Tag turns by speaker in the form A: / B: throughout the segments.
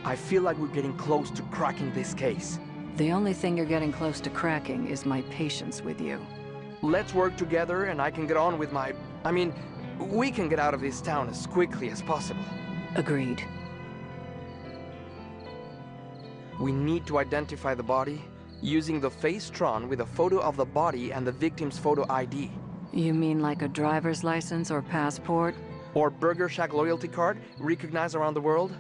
A: I feel like we're getting close to cracking this case.
B: The only thing you're getting close to cracking is my patience with you.
A: Let's work together and I can get on with my... we can get out of this town as quickly as possible.
B: Agreed.
A: We need to identify the body using the Facetron with a photo of the body and the victim's photo ID.
B: You mean like a driver's license or passport?
A: Or Burger Shack loyalty card recognized around the world?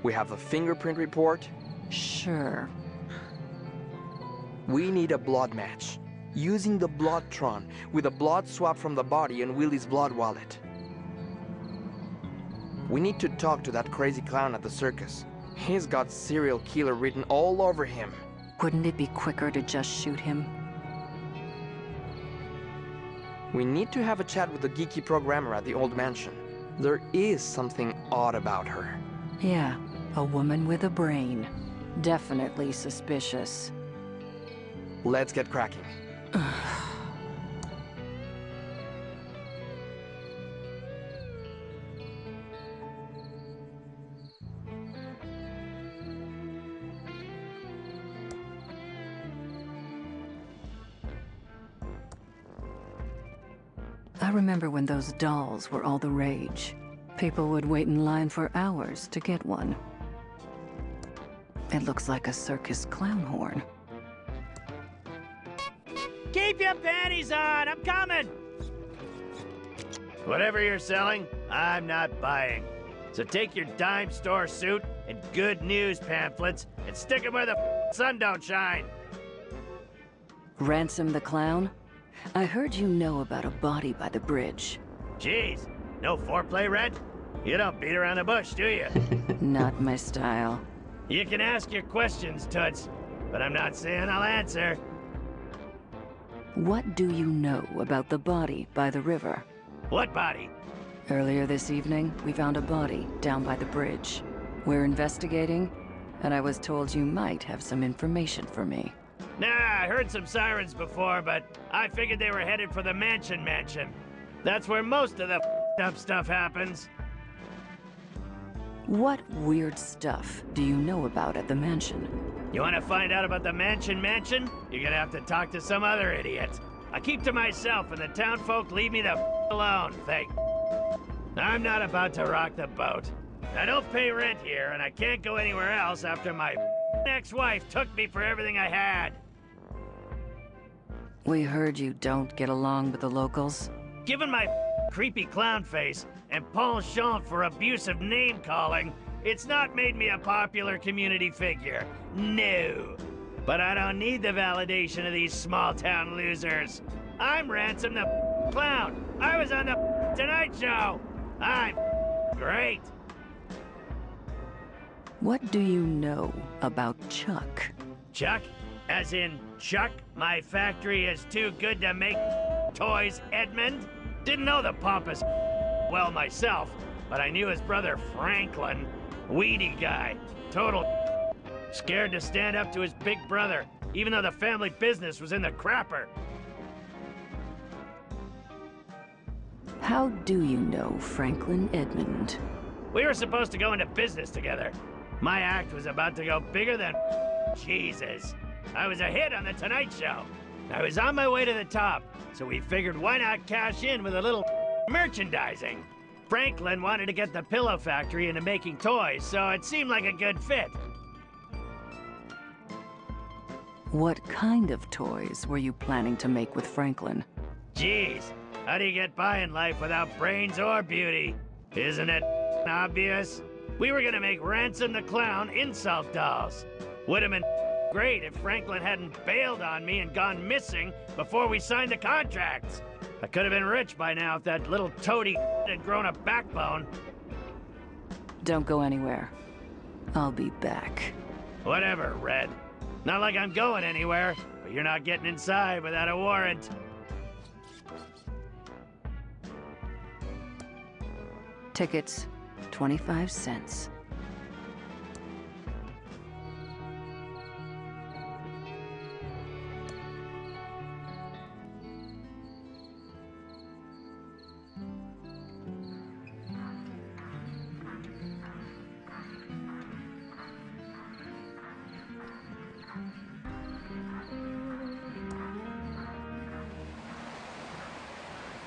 A: We have the fingerprint report.
B: Sure.
A: We need a blood match, using the Bloodtron with a blood swap from the body and Willie's blood wallet. We need to talk to that crazy clown at the circus. He's got serial killer written all over him.
B: Wouldn't it be quicker to just shoot him?
A: We need to have a chat with the geeky programmer at the old mansion. There is something odd about her.
B: Yeah, a woman with a brain. Definitely suspicious.
A: Let's get cracking.
B: I remember when those dolls were all the rage. People would wait in line for hours to get one. It looks like a circus clown horn.
C: Keep your panties on! I'm coming! Whatever you're selling, I'm not buying. So take your dime store suit and good news pamphlets and stick 'em where the sun don't shine.
B: Ransom the clown? I heard you know about a body by the bridge.
C: Jeez, no foreplay, Red? You don't beat around the bush, do you?
B: Not my style.
C: You can ask your questions, Toots, but I'm not saying I'll answer.
B: What do you know about the body by the river?
C: What body?
B: Earlier this evening, we found a body down by the bridge. We're investigating, and I was told you might have some information for me.
C: Nah, I heard some sirens before, but I figured they were headed for the mansion. That's where most of the up stuff happens.
B: What weird stuff do you know about at the mansion?
C: You want to find out about the mansion? You're gonna have to talk to some other idiot. I keep to myself, and the town folk leave me the alone, I'm not about to rock the boat. I don't pay rent here, and I can't go anywhere else after my ex-wife took me for everything I had.
B: We heard you don't get along with the locals.
C: Given my creepy clown face and penchant for abusive name-calling, it's not made me a popular community figure. No. But I don't need the validation of these small-town losers. I'm Ransom the Clown. I was on the Tonight Show. I'm great.
B: What do you know about Chuck?
C: Chuck? As in, Chuck, my factory is too good to make toys, Edmund? Didn't know the pompous well myself, but I knew his brother Franklin. Weedy guy. Total scared to stand up to his big brother, even though the family business was in the crapper.
B: How do you know Franklin Edmund?
C: We were supposed to go into business together. My act was about to go bigger than Jesus. I was a hit on the Tonight Show. I was on my way to the top, so we figured why not cash in with a little merchandising. Franklin wanted to get the pillow factory into making toys, so it seemed like a good fit.
B: What kind of toys were you planning to make with Franklin?
C: Jeez, how do you get by in life without brains or beauty? Isn't it obvious? We were gonna make Ransom the Clown insult dolls. Would've been great if Franklin hadn't bailed on me and gone missing before we signed the contracts. I could have been rich by now if that little toady had grown a backbone.
B: Don't go anywhere. I'll be back.
C: Whatever, Red. Not like I'm going anywhere, but you're not getting inside without a warrant.
B: Tickets, 25 cents.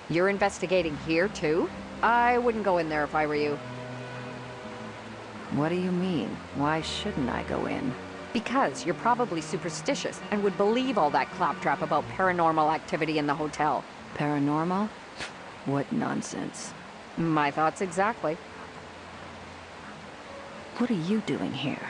D: You're investigating here, too? I wouldn't go in there if I were you.
B: What do you mean? Why shouldn't I go in?
D: Because you're probably superstitious and would believe all that claptrap about paranormal activity in the hotel.
B: Paranormal? What nonsense.
D: My thoughts exactly.
B: What are you doing here?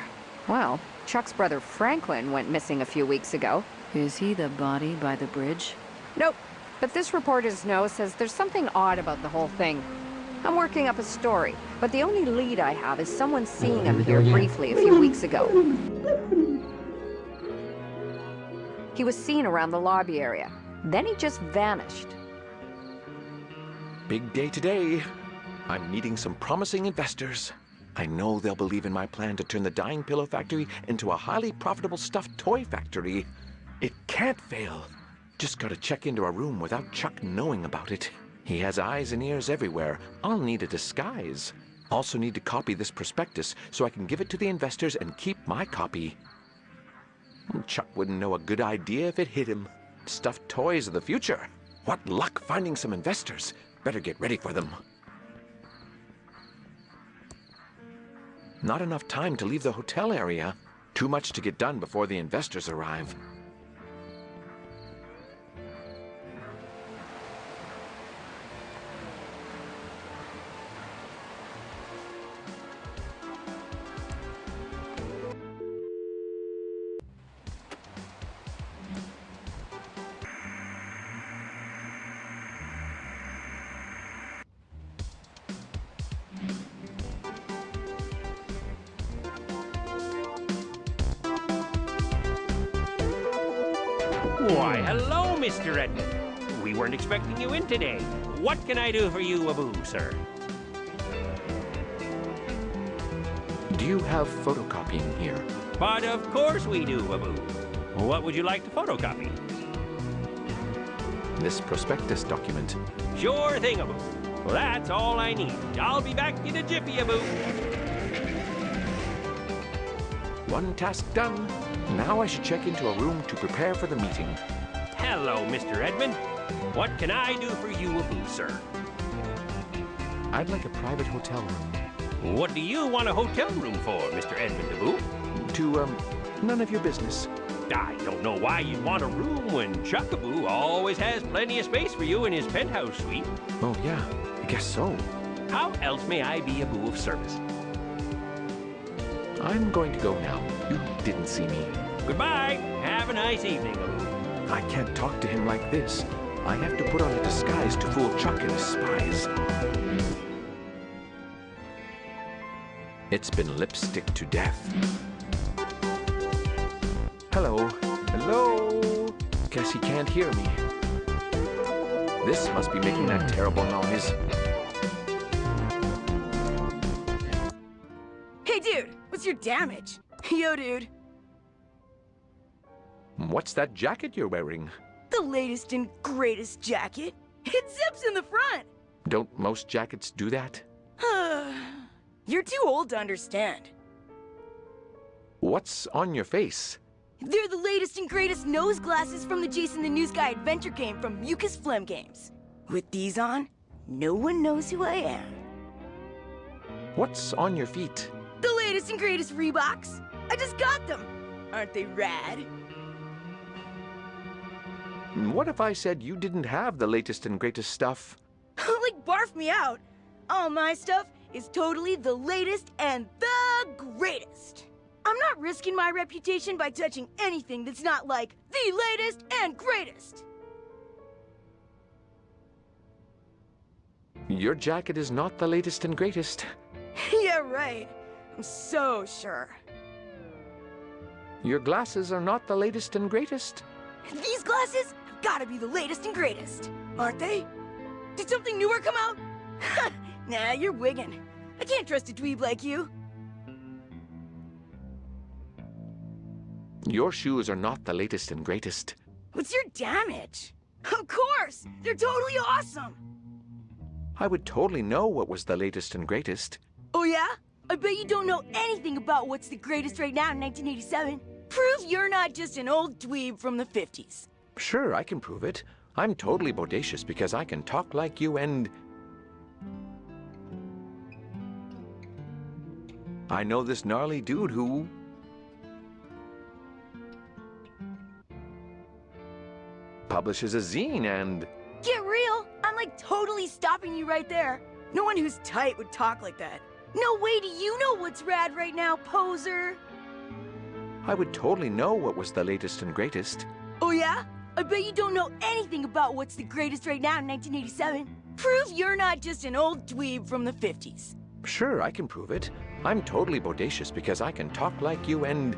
D: Well, Chuck's brother Franklin went missing a few weeks ago.
B: Is he the body by the bridge?
D: Nope. But this reporter's note says there's something odd about the whole thing. I'm working up a story, but the only lead I have is someone seeing him here briefly a few weeks ago. He was seen around the lobby area. Then he just vanished.
E: Big day today. I'm meeting some promising investors. I know they'll believe in my plan to turn the dying pillow factory into a highly profitable stuffed toy factory. It can't fail. Just gotta check into a room without Chuck knowing about it. He has eyes and ears everywhere. I'll need a disguise. Also need to copy this prospectus so I can give it to the investors and keep my copy. Chuck wouldn't know a good idea if it hit him. Stuffed toys of the future. What luck finding some investors. Better get ready for them. Not enough time to leave the hotel area. Too much to get done before the investors arrive.
F: Why, hello, Mr. Edmund. We weren't expecting you in today. What can I do for you, Abu, sir?
E: Do you have photocopying here?
F: But of course we do, Abu. What would you like to photocopy?
E: This prospectus document.
F: Sure thing, Abu. Well, that's all I need. I'll be back in a jiffy, Abu.
E: One task done. Now I should check into a room to prepare for the meeting.
F: Hello, Mr. Edmund. What can I do for you, Abu, sir?
E: I'd like a private hotel room.
F: What do you want a hotel room for, Mr. Edmund, Abu?
E: None of your business.
F: I don't know why you'd want a room when Chuckaboo always has plenty of space for you in his penthouse suite.
E: Oh, yeah, I guess so.
F: How else may I be Abu of service?
E: I'm going to go now. You didn't see me.
F: Goodbye. Have a nice evening, Abu.
E: I can't talk to him like this. I have to put on a disguise to fool Chuck and his spies. It's been lipstick to death. Hello. Hello. Guess he can't hear me. This must be making that terrible noise.
G: Hey, dude, what's your damage? Yo, dude.
E: What's that jacket you're wearing?
G: The latest and greatest jacket. It zips in the front.
E: Don't most jackets do that?
G: You're too old to understand.
E: What's on your face?
G: They're the latest and greatest nose glasses from the Jason the News Guy adventure game from Mucus Phlegm Games. With these on, no one knows who I am.
E: What's on your feet?
G: The latest and greatest Reeboks. I just got them. Aren't they rad?
E: What if I said you didn't have the latest and greatest stuff?
G: Like, barf me out. All my stuff is totally the latest and the greatest. I'm not risking my reputation by touching anything that's not like the latest and greatest.
E: Your jacket is not the latest and greatest.
G: Yeah, right. I'm so sure.
E: Your glasses are not the latest and greatest.
G: These glasses have gotta be the latest and greatest, aren't they? Did something newer come out? Nah, you're wiggin'. I can't trust a dweeb like you.
E: Your shoes are not the latest and greatest.
G: What's your damage? Of course! They're totally awesome!
E: I would totally know what was the latest and greatest.
G: Oh yeah? I bet you don't know anything about what's the greatest right now in 1987. Prove you're not just an old dweeb from the 50s.
E: Sure, I can prove it. I'm totally bodacious because I can talk like you and... I know this gnarly dude who... publishes a zine and...
G: Get real! I'm like totally stopping you right there. No one who's tight would talk like that. No way do you know what's rad right now, poser!
E: I would totally know what was the latest and greatest.
G: Oh yeah? I bet you don't know anything about what's the greatest right now in 1987. Prove you're not just an old dweeb from the 50s.
E: Sure, I can prove it. I'm totally bodacious because I can talk like you and...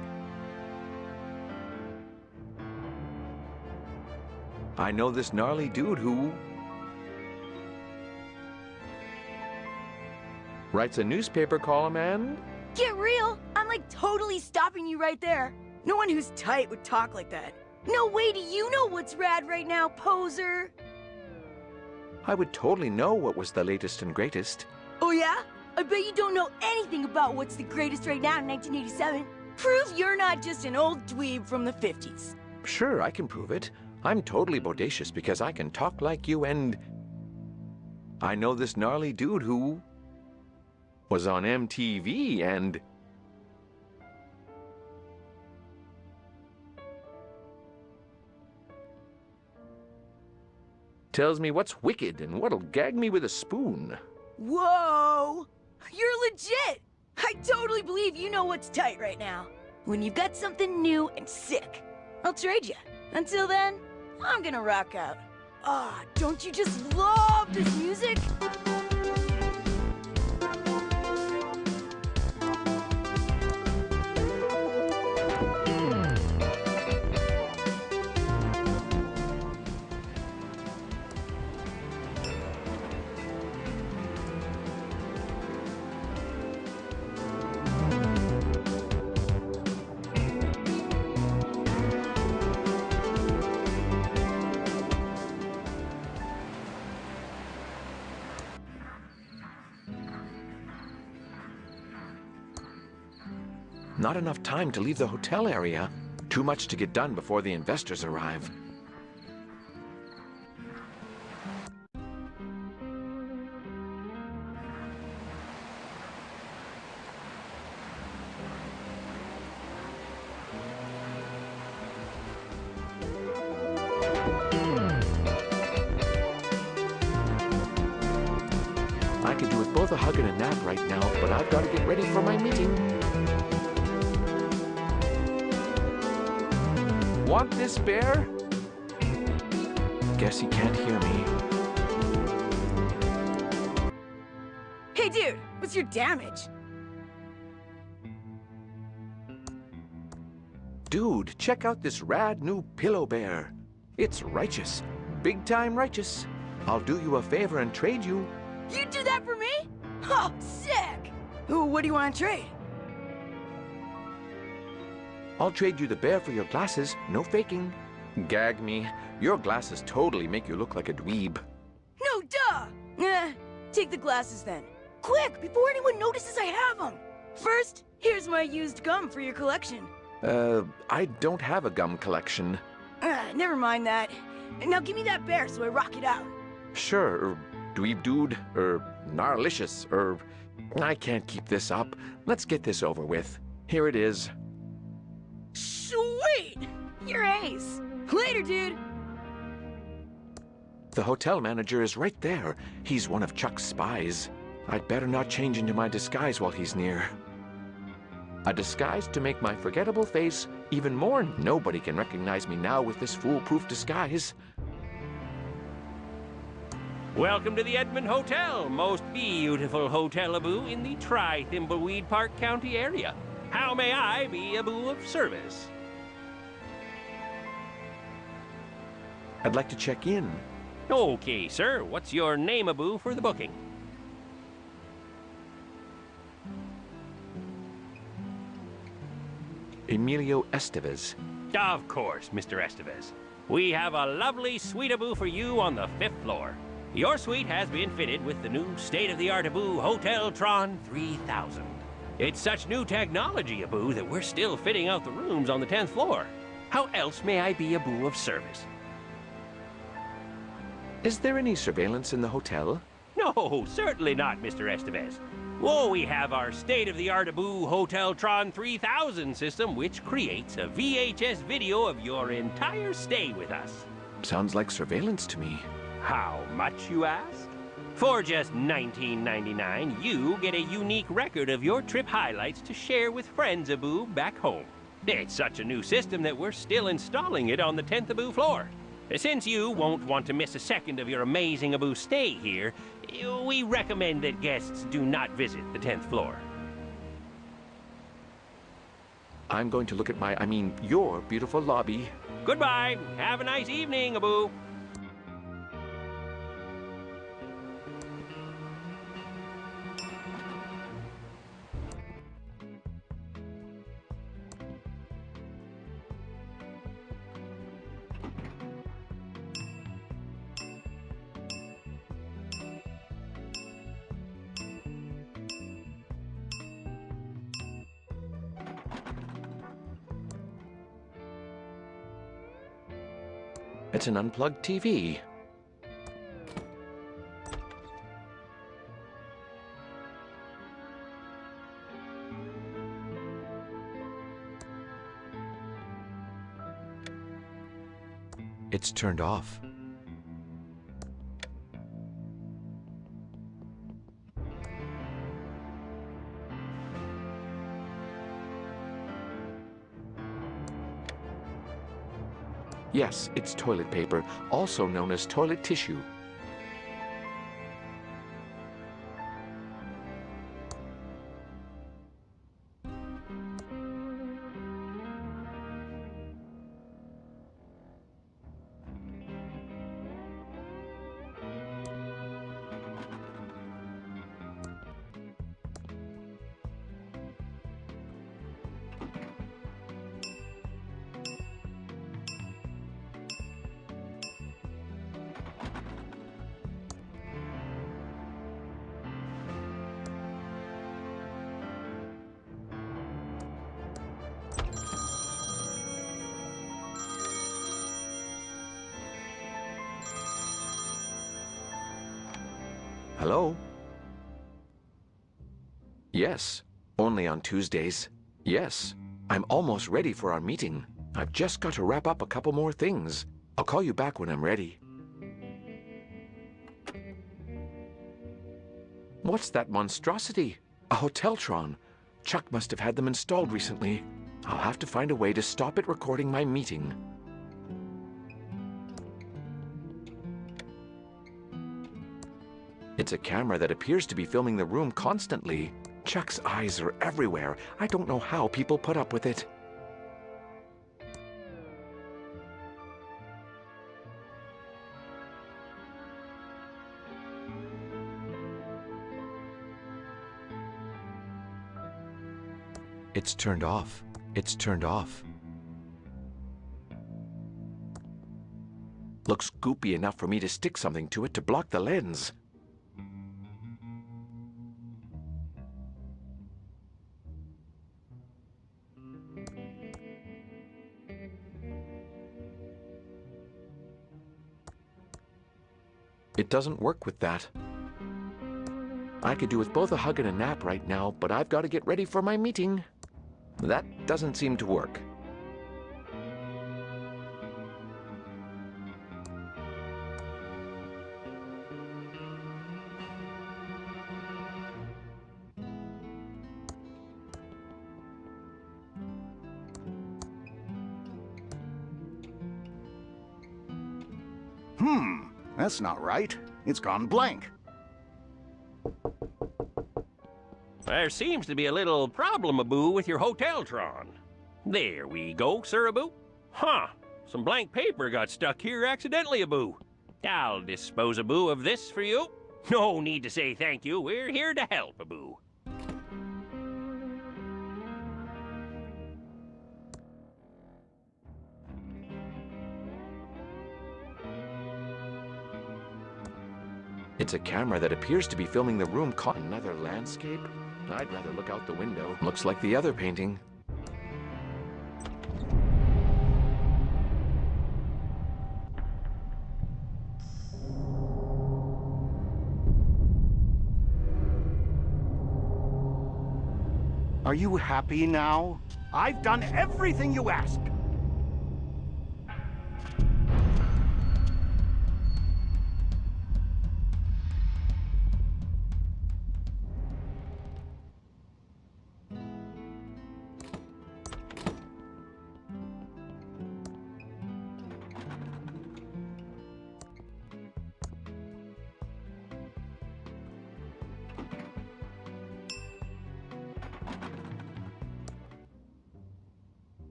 E: I know this gnarly dude who... writes a newspaper column and...
G: Get real! I'm like totally stopping you right there. No one who's tight would talk like that. No way do you know what's rad right now, poser!
E: I would totally know what was the latest and greatest.
G: Oh yeah? I bet you don't know anything about what's the greatest right now in 1987. Prove you're not just an old dweeb from the 50s.
E: Sure, I can prove it. I'm totally bodacious because I can talk like you and... I know this gnarly dude who... was on MTV and... tells me what's wicked and what'll gag me with a spoon.
G: Whoa! You're legit! I totally believe you know what's tight right now. When you've got something new and sick, I'll trade you. Until then, I'm gonna rock out. Ah, don't you just love this music?
E: Not enough time to leave the hotel area. Too much to get done before the investors arrive. I could do with both a hug and a nap right now, but I've got to get ready for my meeting. Want this bear? Guess he can't hear me.
G: Hey dude, what's your damage?
E: Dude, check out this rad new pillow bear. It's righteous. Big time righteous. I'll do you a favor and trade you.
G: You do that for me? Oh, sick! Ooh, what do you want to trade?
E: I'll trade you the bear for your glasses, no faking. Gag me. Your glasses totally make you look like a dweeb.
G: No, duh! Take the glasses then. Quick, before anyone notices I have them. First, here's my used gum for your collection.
E: I don't have a gum collection.
G: Never mind that. Now give me that bear so I rock it out.
E: Sure, dweeb dude, gnarlicious, I can't keep this up. Let's get this over with. Here it is.
G: Sweet! You're ace. Later, dude.
E: The hotel manager is right there. He's one of Chuck's spies. I'd better not change into my disguise while he's near. A disguise to make my forgettable face even more. Nobody can recognize me now with this foolproof disguise.
F: Welcome to the Edmond Hotel, most beautiful hotel Abu in the Thimbleweed Park County area. How may I be Abu of service?
E: I'd like to check in.
F: Okay, sir. What's your name, Abu, for the booking?
E: Emilio Estevez.
F: Of course, Mr. Estevez. We have a lovely suite Abu for you on the 5th floor. Your suite has been fitted with the new state-of-the-art Abu Hotel Tron 3000. It's such new technology, Abu, that we're still fitting out the rooms on the 10th floor. How else may I be Abu of service?
E: Is there any surveillance in the hotel?
F: No, certainly not, Mr. Estevez. Oh, we have our state-of-the-art Abu Hoteltron 3000 system, which creates a VHS video of your entire stay with us.
E: Sounds like surveillance to me.
F: How much, you ask? For just $19.99, you get a unique record of your trip highlights to share with friends Abu back home. It's such a new system that we're still installing it on the 10th Abu floor. Since you won't want to miss a second of your amazing Abu stay here, we recommend that guests do not visit the 10th floor.
E: I'm going to look at your beautiful lobby.
F: Goodbye. Have a nice evening, Abu.
E: It's an unplugged TV. It's turned off. Yes, it's toilet paper, also known as toilet tissue. Hello? Yes, only on Tuesdays. Yes, I'm almost ready for our meeting. I've just got to wrap up a couple more things. I'll call you back when I'm ready. What's that monstrosity? A Hoteltron. Chuck must have had them installed recently. I'll have to find a way to stop it recording my meeting. It's a camera that appears to be filming the room constantly. Chuck's eyes are everywhere. I don't know how people put up with it. It's turned off. It's turned off. Looks goopy enough for me to stick something to it to block the lens. It doesn't work with that. I could do with both a hug and a nap right now, but I've got to get ready for my meeting. That doesn't seem to work.
H: That's not right. It's gone blank.
F: There seems to be a little problem, Abu, with your Hoteltron. There we go, Sir Abu. Huh. Some blank paper got stuck here accidentally, Abu. I'll dispose, Abu, of this for you. No need to say thank you. We're here to help, Abu.
E: It's a camera that appears to be filming the room. Another landscape? I'd rather look out the window. Looks like the other painting.
H: Are you happy now? I've done everything you asked.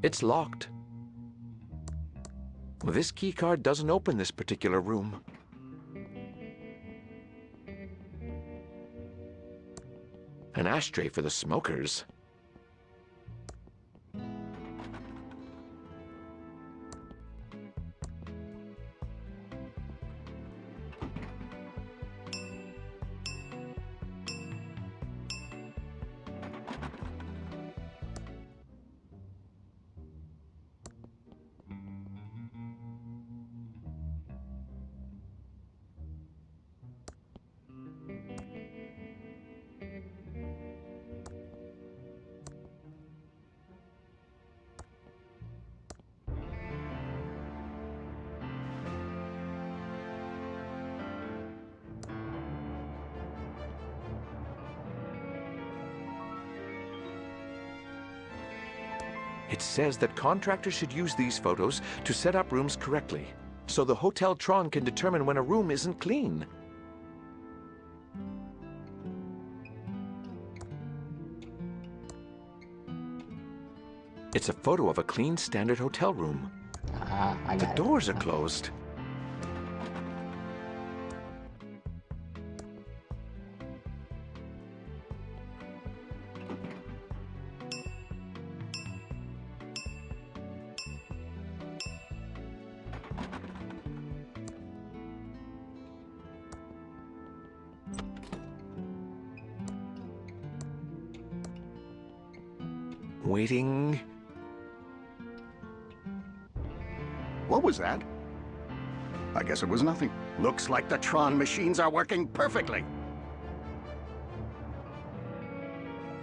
E: It's locked. Well, this keycard doesn't open this particular room. An ashtray for the smokers. It says that contractors should use these photos to set up rooms correctly, so the Hotel Tron can determine when a room isn't clean. It's a photo of a clean, standard hotel room. The doors are closed. Waiting.
H: What was that? I guess it was nothing. Looks like the Tron machines are working perfectly.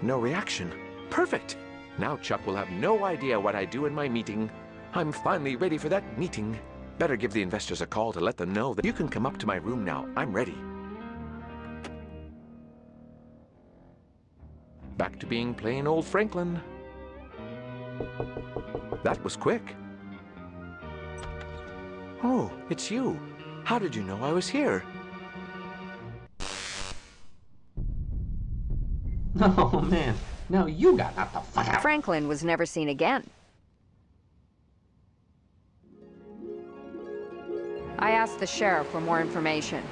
E: No reaction. Perfect. Now Chuck will have no idea what I do in my meeting. I'm finally ready for that meeting. Better give the investors a call to let them know that you can come up to my room now. I'm ready. Back to being plain old Franklin. That was quick. Oh, it's you. How did you know I was here?
I: Oh man, no, you got knocked the fuck out.
D: Franklin was never seen again. I asked the sheriff for more information,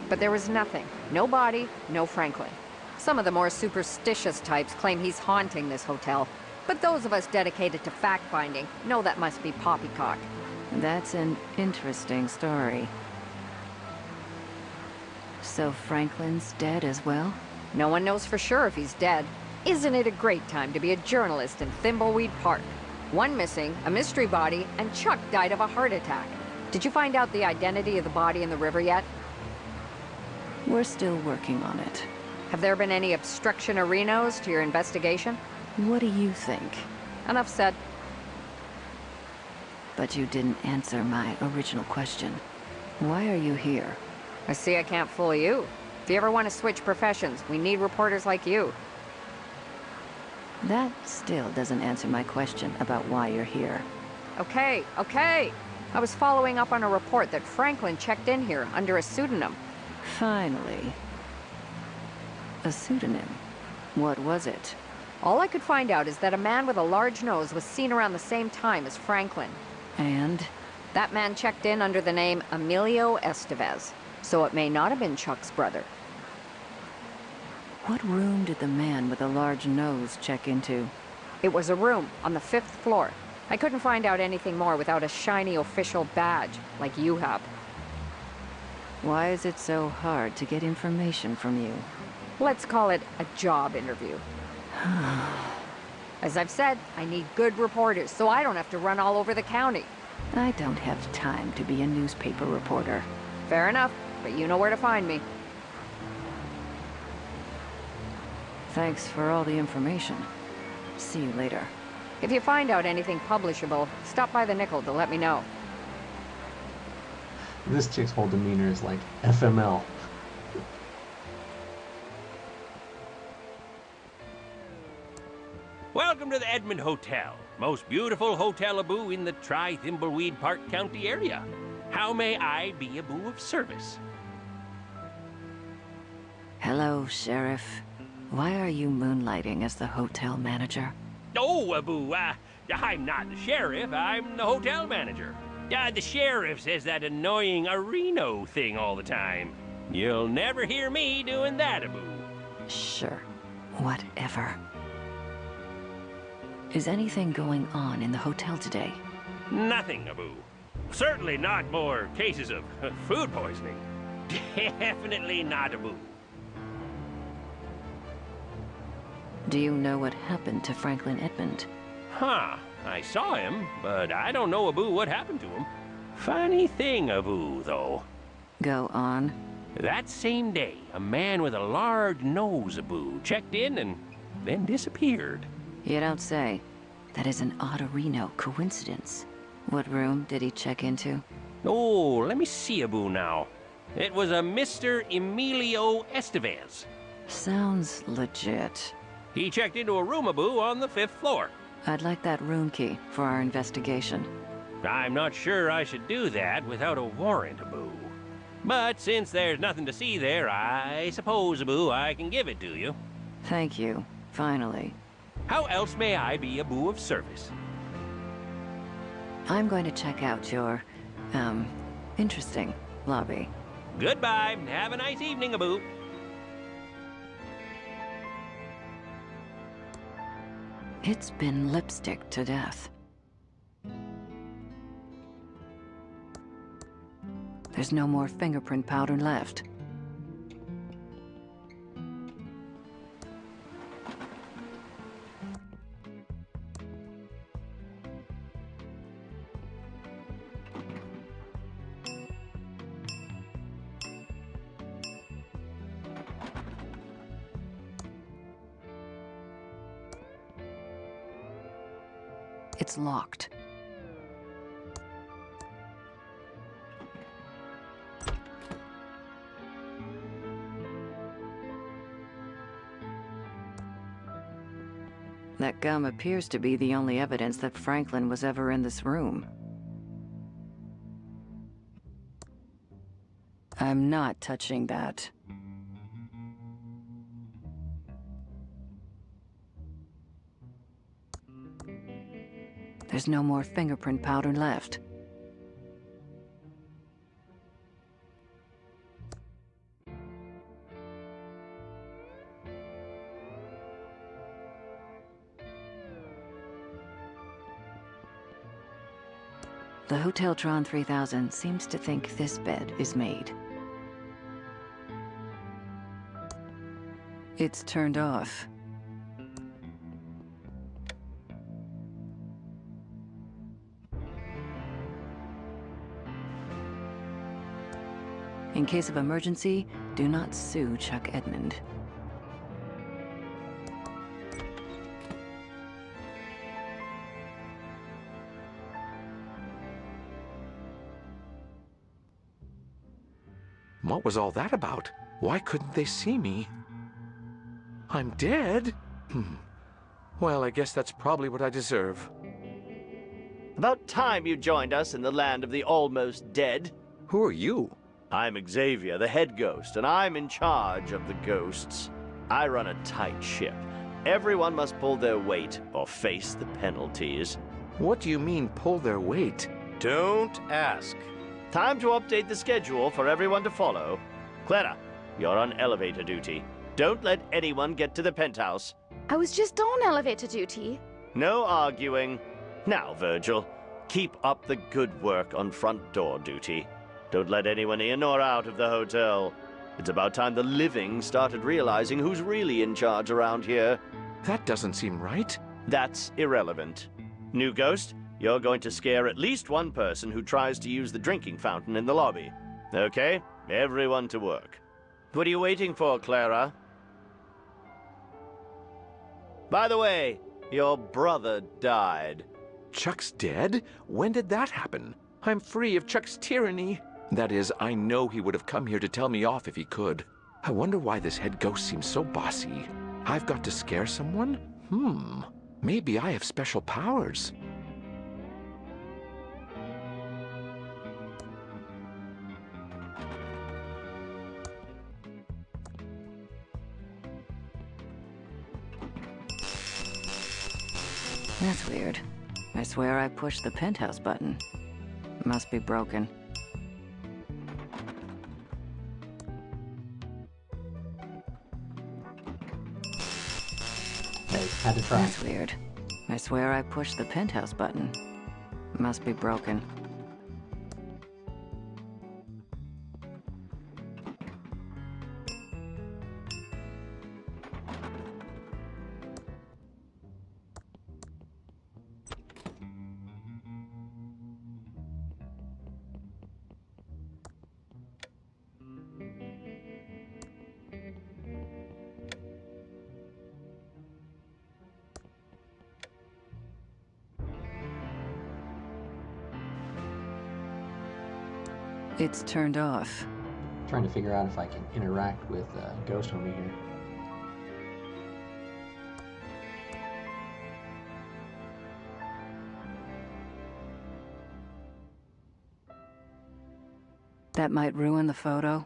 D: but there was nothing. No body, no Franklin. Some of the more superstitious types claim he's haunting this hotel, but those of us dedicated to fact-finding know that must be poppycock.
B: That's an interesting story. So Franklin's dead as well?
D: No one knows for sure if he's dead. Isn't it a great time to be a journalist in Thimbleweed Park? One missing, a mystery body, and Chuck died of a heart attack. Did you find out the identity of the body in the river yet?
B: We're still working on it.
D: Have there been any obstruction or renos to your investigation?
B: What do you think?
D: Enough said.
B: But you didn't answer my original question. Why are you here?
D: I see I can't fool you. If you ever want to switch professions, we need reporters like you.
B: That still doesn't answer my question about why you're here.
D: Okay. I was following up on a report that Franklin checked in here under a pseudonym.
B: Finally. A pseudonym. What was it?
D: All I could find out is that a man with a large nose was seen around the same time as Franklin.
B: And?
D: That man checked in under the name Emilio Estevez, so it may not have been Chuck's brother.
B: What room did the man with a large nose check into?
D: It was a room on the 5th floor. I couldn't find out anything more without a shiny official badge, like you have.
B: Why is it so hard to get information from you?
D: Let's call it a job interview. As I've said, I need good reporters, so I don't have to run all over the county.
B: I don't have time to be a newspaper reporter.
D: Fair enough, but you know where to find me.
B: Thanks for all the information. See you later.
D: If you find out anything publishable, stop by the Nickel to let me know.
I: This chick's whole demeanor is like FML.
F: Welcome to the Edmond Hotel. Most beautiful hotel Abu in the Thimbleweed Park County area. How may I be Abu of service?
B: Hello, Sheriff. Why are you moonlighting as the hotel manager?
F: Oh, Abu, I'm not the sheriff, I'm the hotel manager. The sheriff says that annoying Reno thing all the time. You'll never hear me doing that, Abu.
B: Sure. Whatever. Is anything going on in the hotel today?
F: Nothing, Abu. Certainly not more cases of food poisoning. Definitely not, Abu.
B: Do you know what happened to Franklin Edmond?
F: Huh. I saw him, but I don't know, Abu, what happened to him. Funny thing, Abu, though.
B: Go on.
F: That same day, a man with a large nose, Abu, checked in and then disappeared.
B: You don't say. That is an odd coincidence. What room did he check into?
F: Oh, let me see, Abu, now. It was a Mr. Emilio Estevez.
B: Sounds legit.
F: He checked into a room, Abu, on the 5th floor.
B: I'd like that room key for our investigation.
F: I'm not sure I should do that without a warrant, Abu. But since there's nothing to see there, I suppose, Abu, I can give it to you.
B: Thank you. Finally.
F: How else may I be Abu of service?
B: I'm going to check out your, interesting lobby.
F: Goodbye. Have a nice evening, Abu.
B: It's been lipstick to death. There's no more fingerprint powder left. It's locked. That gum appears to be the only evidence that Franklin was ever in this room. I'm not touching that. There's no more fingerprint powder left. The Hoteltron 3000 seems to think this bed is made. It's turned off. In case of emergency, do not sue Chuck Edmond.
E: What was all that about? Why couldn't they see me? I'm dead? Well, I guess that's probably what I deserve.
J: About time you joined us in the land of the almost dead.
E: Who are you?
J: I'm Xavier, the head ghost, and I'm in charge of the ghosts. I run a tight ship. Everyone must pull their weight or face the penalties.
E: What do you mean, pull their weight?
J: Don't ask. Time to update the schedule for everyone to follow. Clara, you're on elevator duty. Don't let anyone get to the penthouse.
K: I was just on elevator duty.
J: No arguing. Now, Virgil, keep up the good work on front door duty. Don't let anyone in or out of the hotel. It's about time the living started realizing who's really in charge around here.
E: That doesn't seem right.
J: That's irrelevant. New ghost, you're going to scare at least one person who tries to use the drinking fountain in the lobby. Okay? Everyone to work. What are you waiting for, Clara? By the way, your brother died.
E: Chuck's dead? When did that happen? I'm free of Chuck's tyranny. That is, I know he would have come here to tell me off if he could. I wonder why this head ghost seems so bossy. I've got to scare someone? Maybe I have special powers.
B: That's weird. I swear I pushed the penthouse button. Must be broken.
I: Hey, had to try.
B: That's weird. I swear I pushed the penthouse button. Must be broken. It's turned off.
I: Trying to figure out if I can interact with Ghost over here.
B: That might ruin the photo.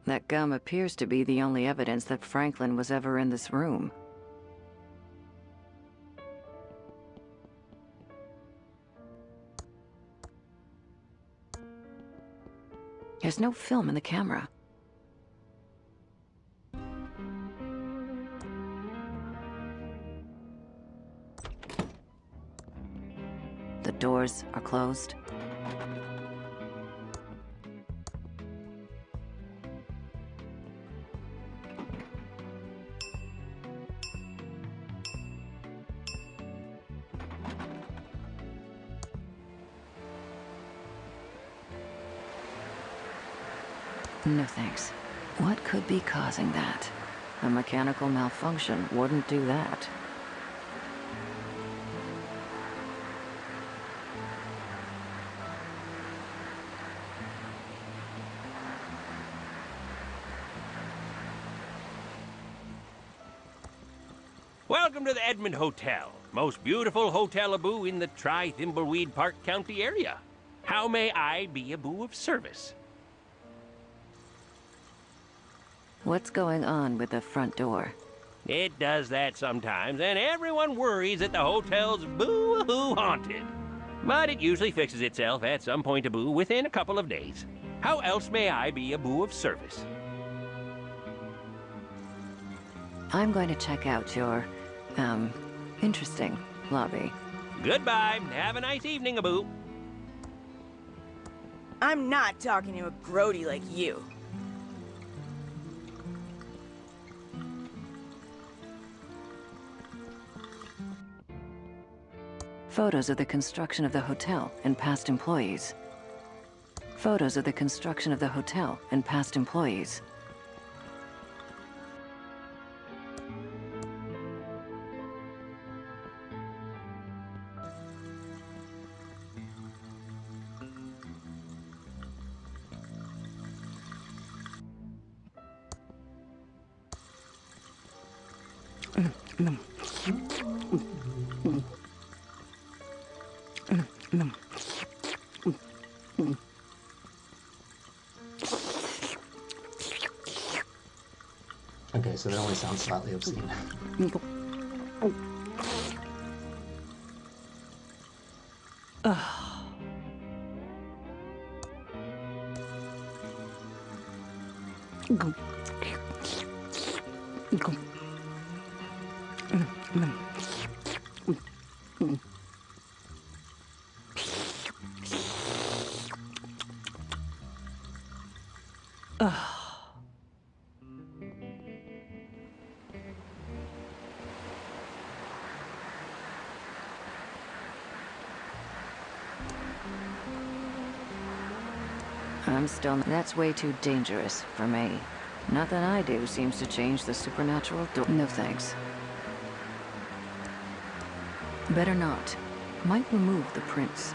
B: That gum appears to be the only evidence that Franklin was ever in this room. There's no film in the camera. The doors are closed. No thanks. What could be causing that? A mechanical malfunction wouldn't do that.
F: Welcome to the Edmond Hotel. Most beautiful hotel aboo in the Thimbleweed Park County area. How may I be a boo of service?
B: What's going on with the front door?
F: It does that sometimes, and everyone worries that the hotel's boo-hoo haunted. But it usually fixes itself at some point a boo within a couple of days. How else may I be a boo of service?
B: I'm going to check out your, interesting lobby.
F: Goodbye. Have a nice evening, aboo.
G: I'm not talking to a grody like you.
B: Photos of the construction of the hotel and past employees. Photos of the construction of the hotel and past employees.
I: Okay, so that only sounds slightly obscene.
B: I'm still... That's way too dangerous for me. Nothing I do seems to change the supernatural door. No thanks. Better not. Might remove the prints.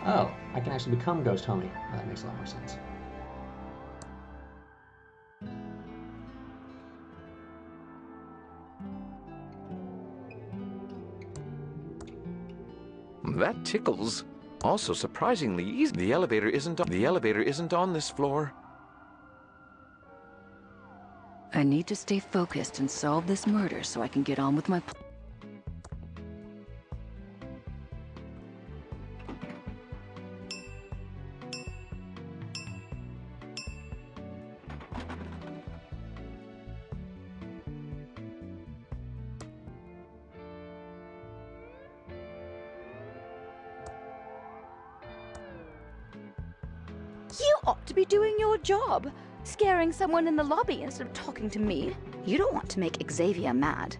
I: Oh, I can actually become Ghost Homie. Oh, that makes a lot more sense.
E: That tickles. Also surprisingly easy. The elevator isn't on this floor.
B: I need to stay focused and solve this murder so I can get on with my plan.
K: You ought to be doing your job, scaring someone in the lobby instead of talking to me. You don't want to make Xavier mad.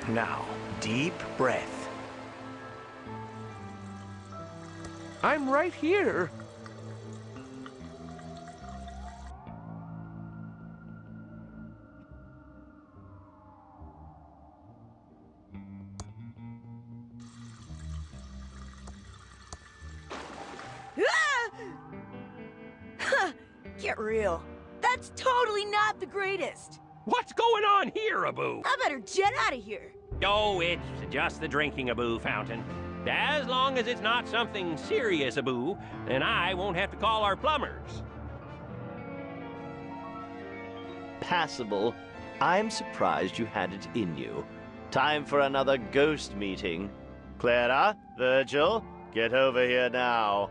L: Now, deep breath.
E: I'm right here.
G: Get real. That's totally not the greatest.
F: What's going on here, Abu?
G: I better jet out of here.
F: Oh, it's just the drinking Abu fountain. As long as it's not something serious, Abu, then I won't have to call our plumbers.
J: Passable. I'm surprised you had it in you. Time for another ghost meeting. Clara, Virgil, get over here now.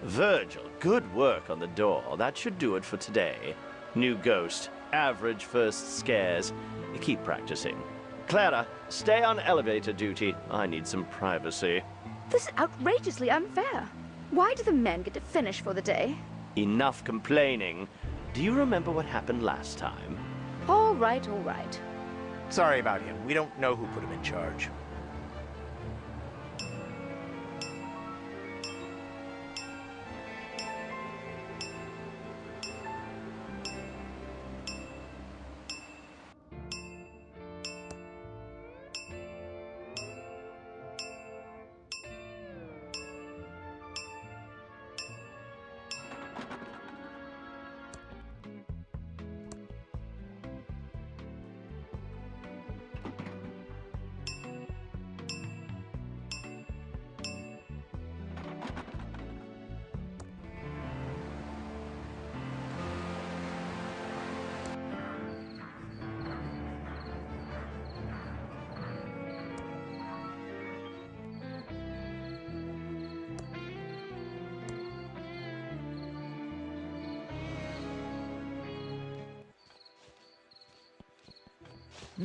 J: Virgil, good work on the door. That should do it for today. New ghost, average first scares. Keep practicing. Clara, stay on elevator duty. I need some privacy.
K: This is outrageously unfair. Why do the men get to finish for the day?
J: Enough complaining. Do you remember what happened last time?
K: All right, all right.
L: Sorry about him. We don't know who put him in charge.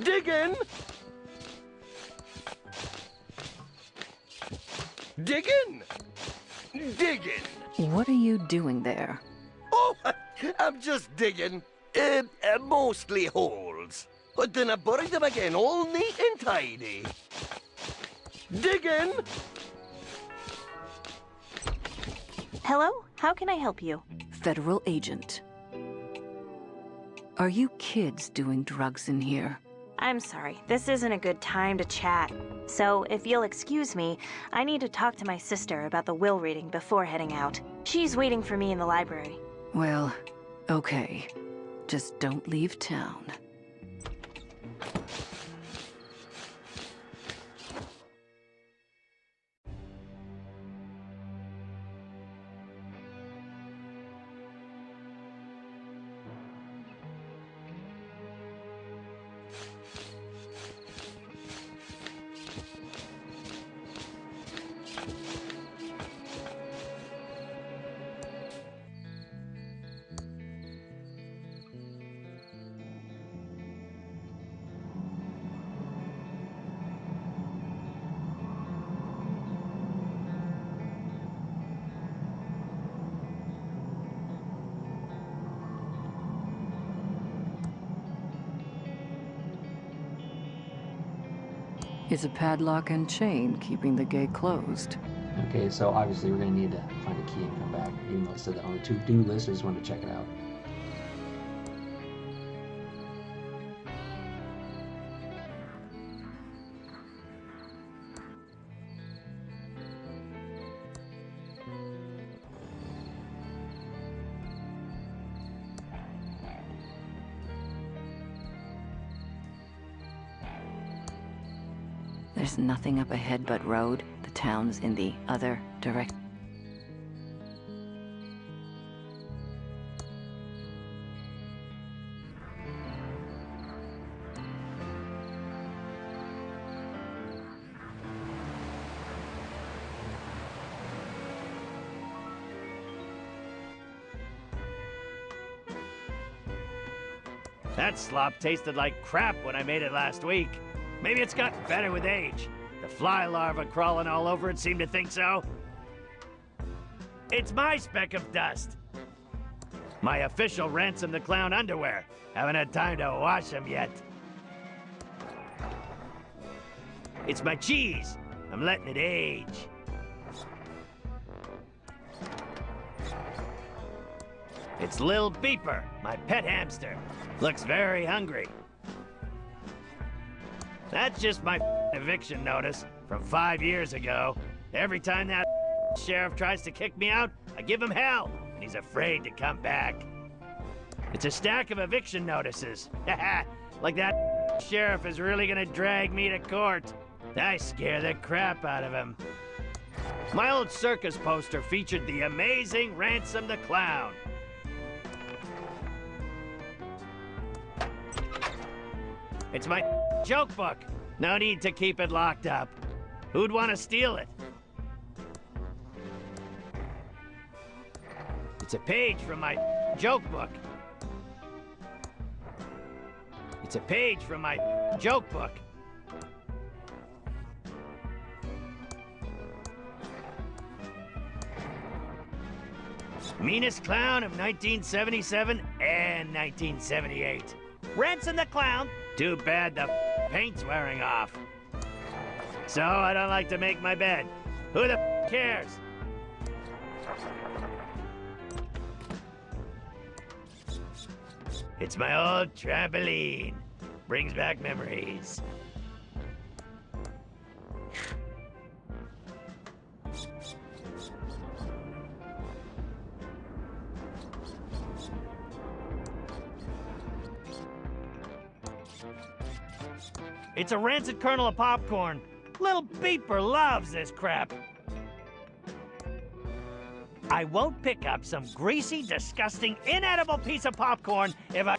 E: Diggin'! Diggin'! Diggin'!
B: What are you doing there?
M: Oh, I'm just digging. Mostly holes. But then I buried them again, all neat and tidy. Digging!
N: Hello? How can I help you?
B: Federal agent. Are you kids doing drugs in here?
N: I'm sorry, this isn't a good time to chat. So, if you'll excuse me, I need to talk to my sister about the will reading before heading out. She's waiting for me in the library.
B: Well, okay. Just don't leave town. It's a padlock and chain keeping the gate closed.
I: Okay, so obviously we're going to need to find a key and come back, even though it said that on the to-do list. I just wanted to check it out.
B: There's nothing up ahead but road. The town's in the other direction.
C: That slop tasted like crap when I made it last week. Maybe it's gotten better with age. The fly larvae crawling all over it seem to think so. It's my speck of dust. My official Ransom the Clown underwear. Haven't had time to wash them yet. It's my cheese. I'm letting it age. It's Lil Beeper, my pet hamster. Looks very hungry. That's just my eviction notice from 5 years ago. Every time that sheriff tries to kick me out, I give him hell, and he's afraid to come back. It's a stack of eviction notices. Like that sheriff is really gonna drag me to court. I scare the crap out of him. My old circus poster featured the amazing Ransom the Clown. It's my joke book. No need to keep it locked up. Who'd want to steal it? It's a page from my joke book. It's a page from my joke book. Meanest clown of 1977 and 1978. Ransom the Clown. Too bad the paint's wearing off. So I don't like to make my bed. Who the cares? It's my old trampoline. Brings back memories. It's a rancid kernel of popcorn. Little Beeper loves this crap. I won't pick up some greasy, disgusting, inedible piece of popcorn if I...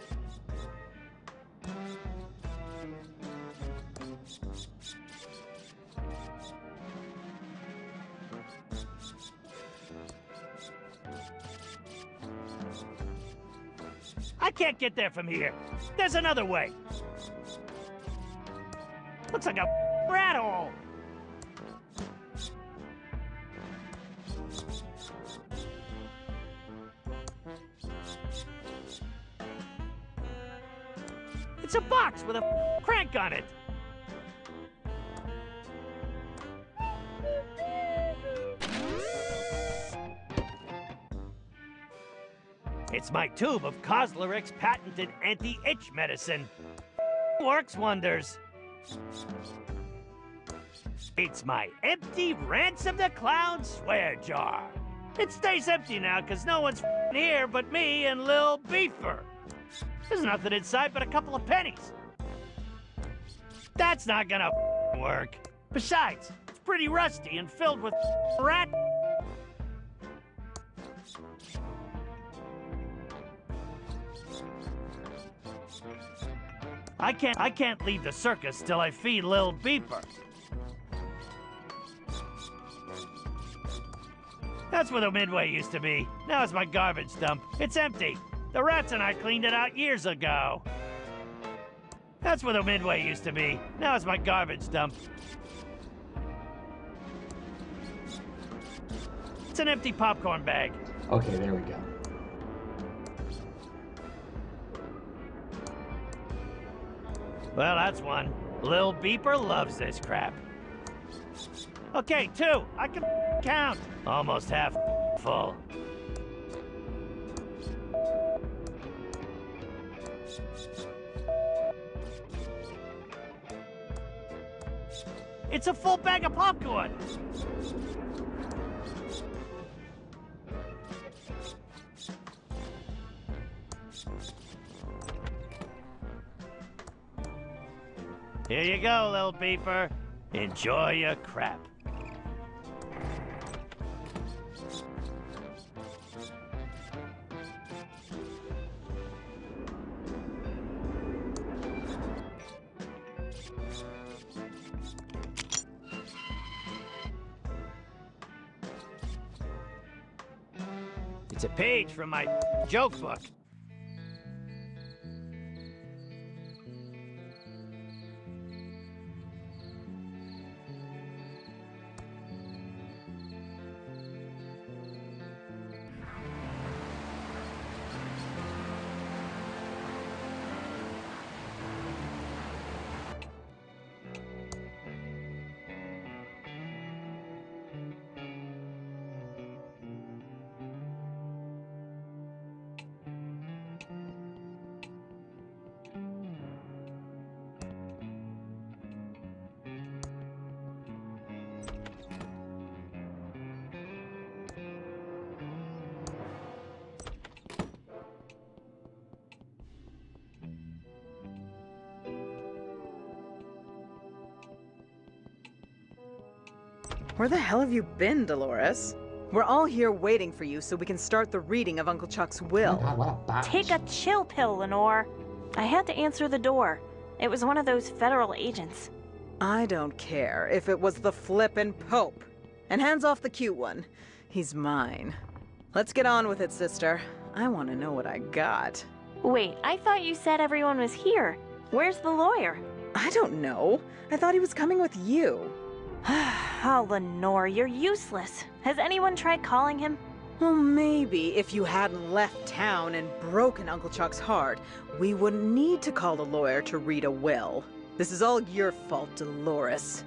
C: I can't get there from here. There's another way. Looks like a rat hole. It's a box with a crank on it. It's It's my tube of Kozlaric's patented anti-itch medicine. Works wonders. It's my empty Ransom the Clown swear jar. It stays empty now because no one's here but me and Lil Beefer. There's nothing inside but a couple of pennies. That's not gonna work. Besides, it's pretty rusty and filled with rat. I can't leave the circus till I feed Lil Beeper. That's where the Midway used to be. Now it's my garbage dump. It's empty. The rats and I cleaned it out years ago. That's where the Midway used to be. Now it's my garbage dump. It's an empty popcorn bag.
I: Okay, there we go.
C: Well, that's one. Lil Beeper loves this crap. Okay, 2. I can count. Almost half full. It's a full bag of popcorn. Here you go, Lil Beeper. Enjoy your crap. It's a page from my joke book.
O: Where the hell have you been, Dolores? We're all here waiting for you so we can start the reading of Uncle Chuck's will.
N: Take a chill pill, Lenore. I had to answer the door. It was one of those federal agents.
O: I don't care if it was the flippin' Pope. And hands off the cute one. He's mine. Let's get on with it, sister. I want to know what I got.
N: Wait, I thought you said everyone was here. Where's the lawyer?
O: I don't know. I thought he was coming with you.
N: Oh, Lenore, you're useless. Has anyone tried calling him?
O: Well, maybe if you hadn't left town and broken Uncle Chuck's heart, we wouldn't need to call a lawyer to read a will. This is all your fault, Dolores.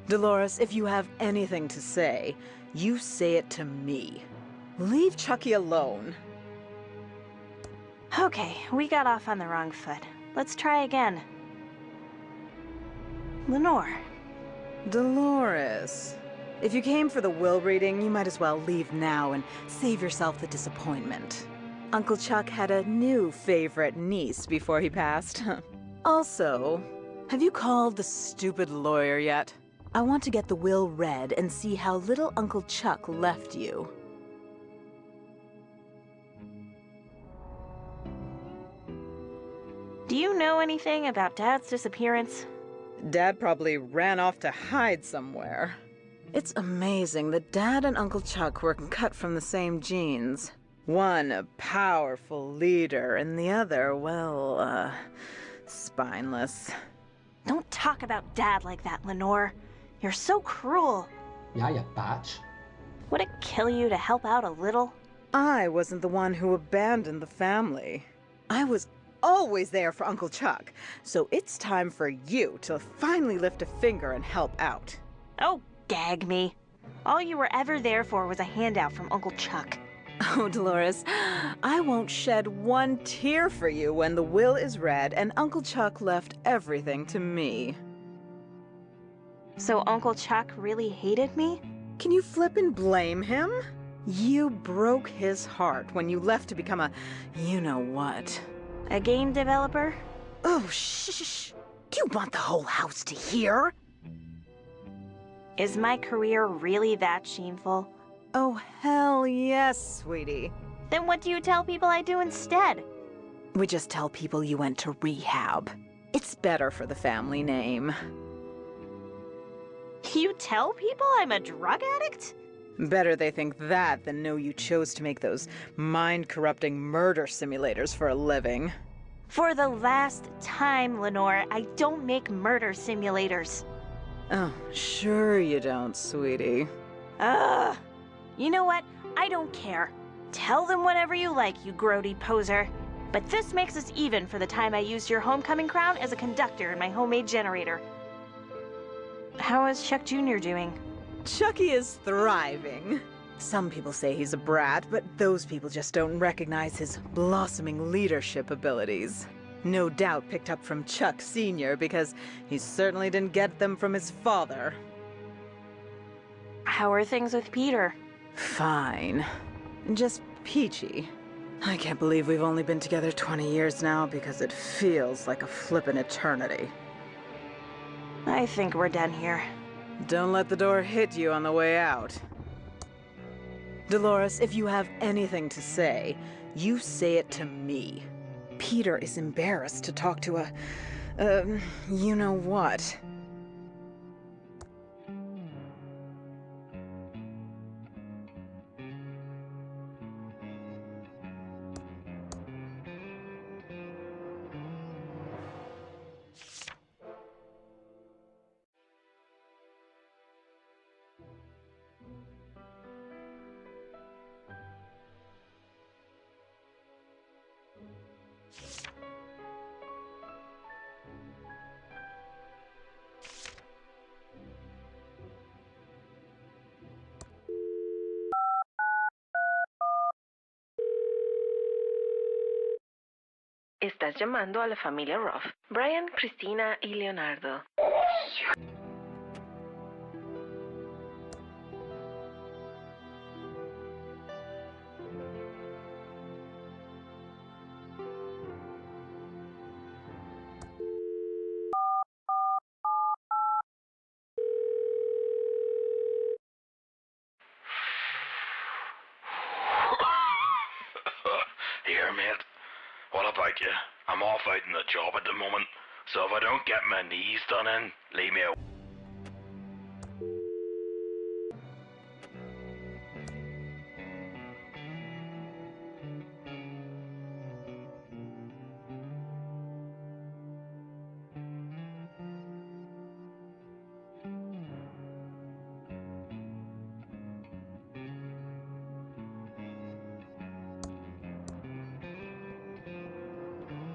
O: Dolores, if you have anything to say, you say it to me. Leave Chucky alone.
N: Okay, we got off on the wrong foot. Let's try again. Lenore.
O: Dolores. If you came for the will reading, you might as well leave now and save yourself the disappointment. Uncle Chuck had a new favorite niece before he passed. Also, have you called the stupid lawyer yet? I want to get the will read and see how little Uncle Chuck left you.
N: Do you know anything about Dad's disappearance?
O: Dad probably ran off to hide somewhere. It's amazing that Dad and Uncle Chuck were cut from the same genes. One a powerful leader, and the other, well, spineless.
N: Don't talk about Dad like that, Lenore. You're so cruel.
I: Yeah, you batch.
N: Would it kill you to help out a little?
O: I wasn't the one who abandoned the family. I was always there for Uncle Chuck, so it's time for you to finally lift a finger and help out.
N: Oh, gag me. All you were ever there for was a handout from Uncle Chuck.
O: Oh, Dolores, I won't shed one tear for you when the will is read and Uncle Chuck left everything to me.
N: So Uncle Chuck really hated me?
O: Can you flip and blame him? You broke his heart when you left to become a you-know-what.
N: A game developer?
O: Oh, shh. Do you want the whole house to hear?
N: Is my career really that shameful?
O: Oh, hell yes, sweetie.
N: Then what do you tell people I do instead?
O: We just tell people you went to rehab. It's better for the family name.
N: You tell people I'm a drug addict?
O: Better they think that than know you chose to make those mind-corrupting murder simulators for a living.
N: For the last time, Lenore, I don't make murder simulators.
O: Oh, sure you don't, sweetie.
N: Ugh. You know what? I don't care. Tell them whatever you like, you grody poser. But this makes us even for the time I used your homecoming crown as a conductor in my homemade generator. How is Chuck Jr. doing?
O: Chucky is thriving. Some people say he's a brat, but those people just don't recognize his blossoming leadership abilities. No doubt picked up from Chuck Sr. because he certainly didn't get them from his father.
N: How are things with Peter?
O: Fine. Just peachy. I can't believe we've only been together 20 years now because it feels like a flippin' eternity.
N: I think we're done here.
O: Don't let the door hit you on the way out. Dolores, if you have anything to say, you say it to me. Peter is embarrassed to talk to you-know-what.
P: Estás llamando a la familia Ruff. Brian, Cristina y Leonardo.
Q: Here, mate. What about you? I'm off out in the job at the moment, so if I don't get my knees done in, leave me alone.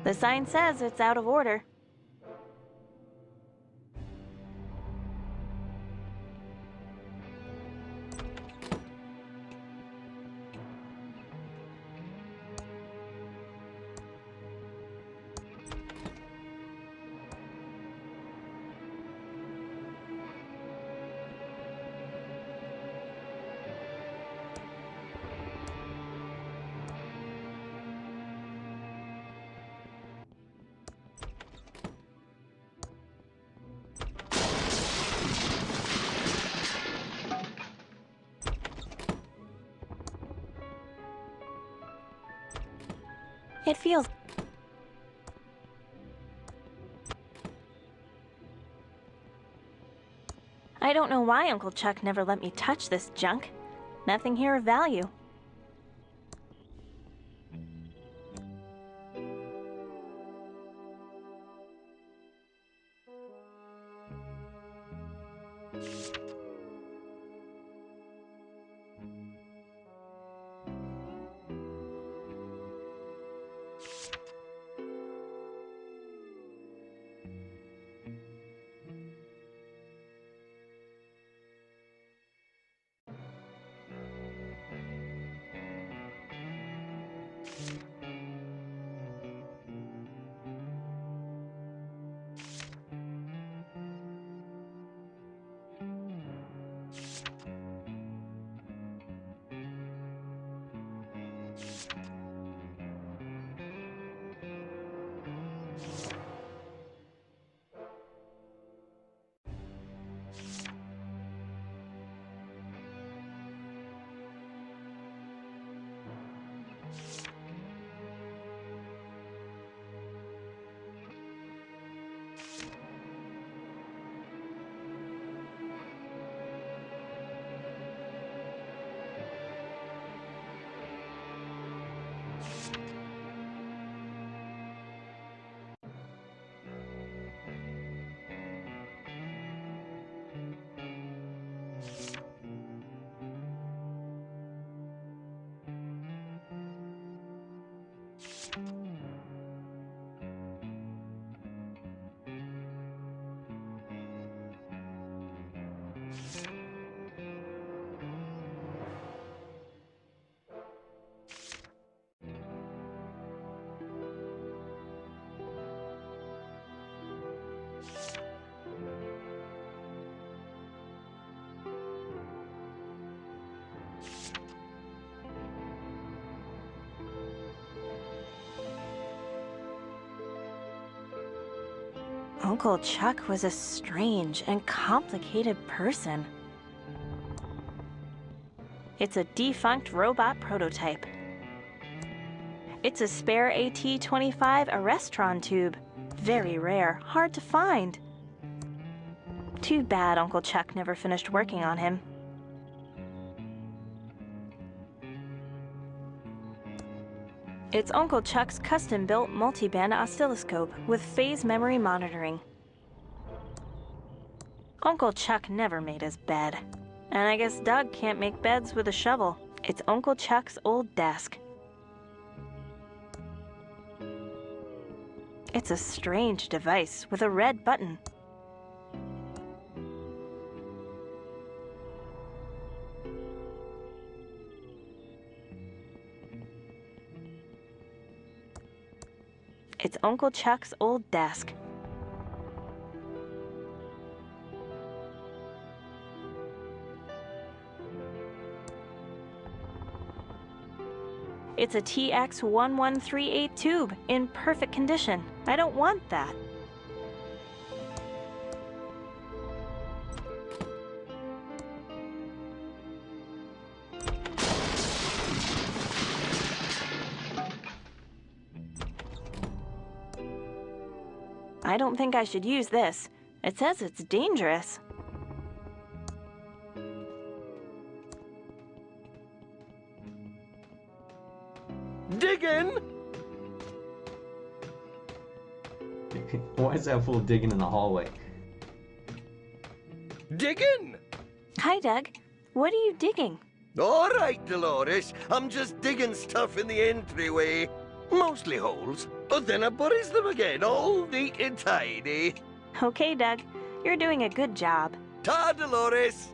N: The sign says it's out of order. It feels... I don't know why Uncle Chuck never let me touch this junk. Nothing here of value. Uncle Chuck was a strange and complicated person. It's a defunct robot prototype. It's a spare AT-25 Arrestron tube. Very rare, hard to find. Too bad Uncle Chuck never finished working on him. It's Uncle Chuck's custom-built multi-band oscilloscope with phase memory monitoring. Uncle Chuck never made his bed. And I guess Doug can't make beds with a shovel. It's Uncle Chuck's old desk. It's a strange device with a red button. It's Uncle Chuck's old desk. It's a TX1138 tube in perfect condition. I don't want that. I don't think I should use this. It says it's dangerous.
M: Digging!
I: Why is that fool digging in the hallway?
M: Digging!
N: Hi, Doug. What are you digging?
M: All right, Dolores. I'm just digging stuff in the entryway. Mostly holes, but then I buries them again, all neat and tidy.
N: Okay, Doug. You're doing a good job.
M: Ta, Dolores!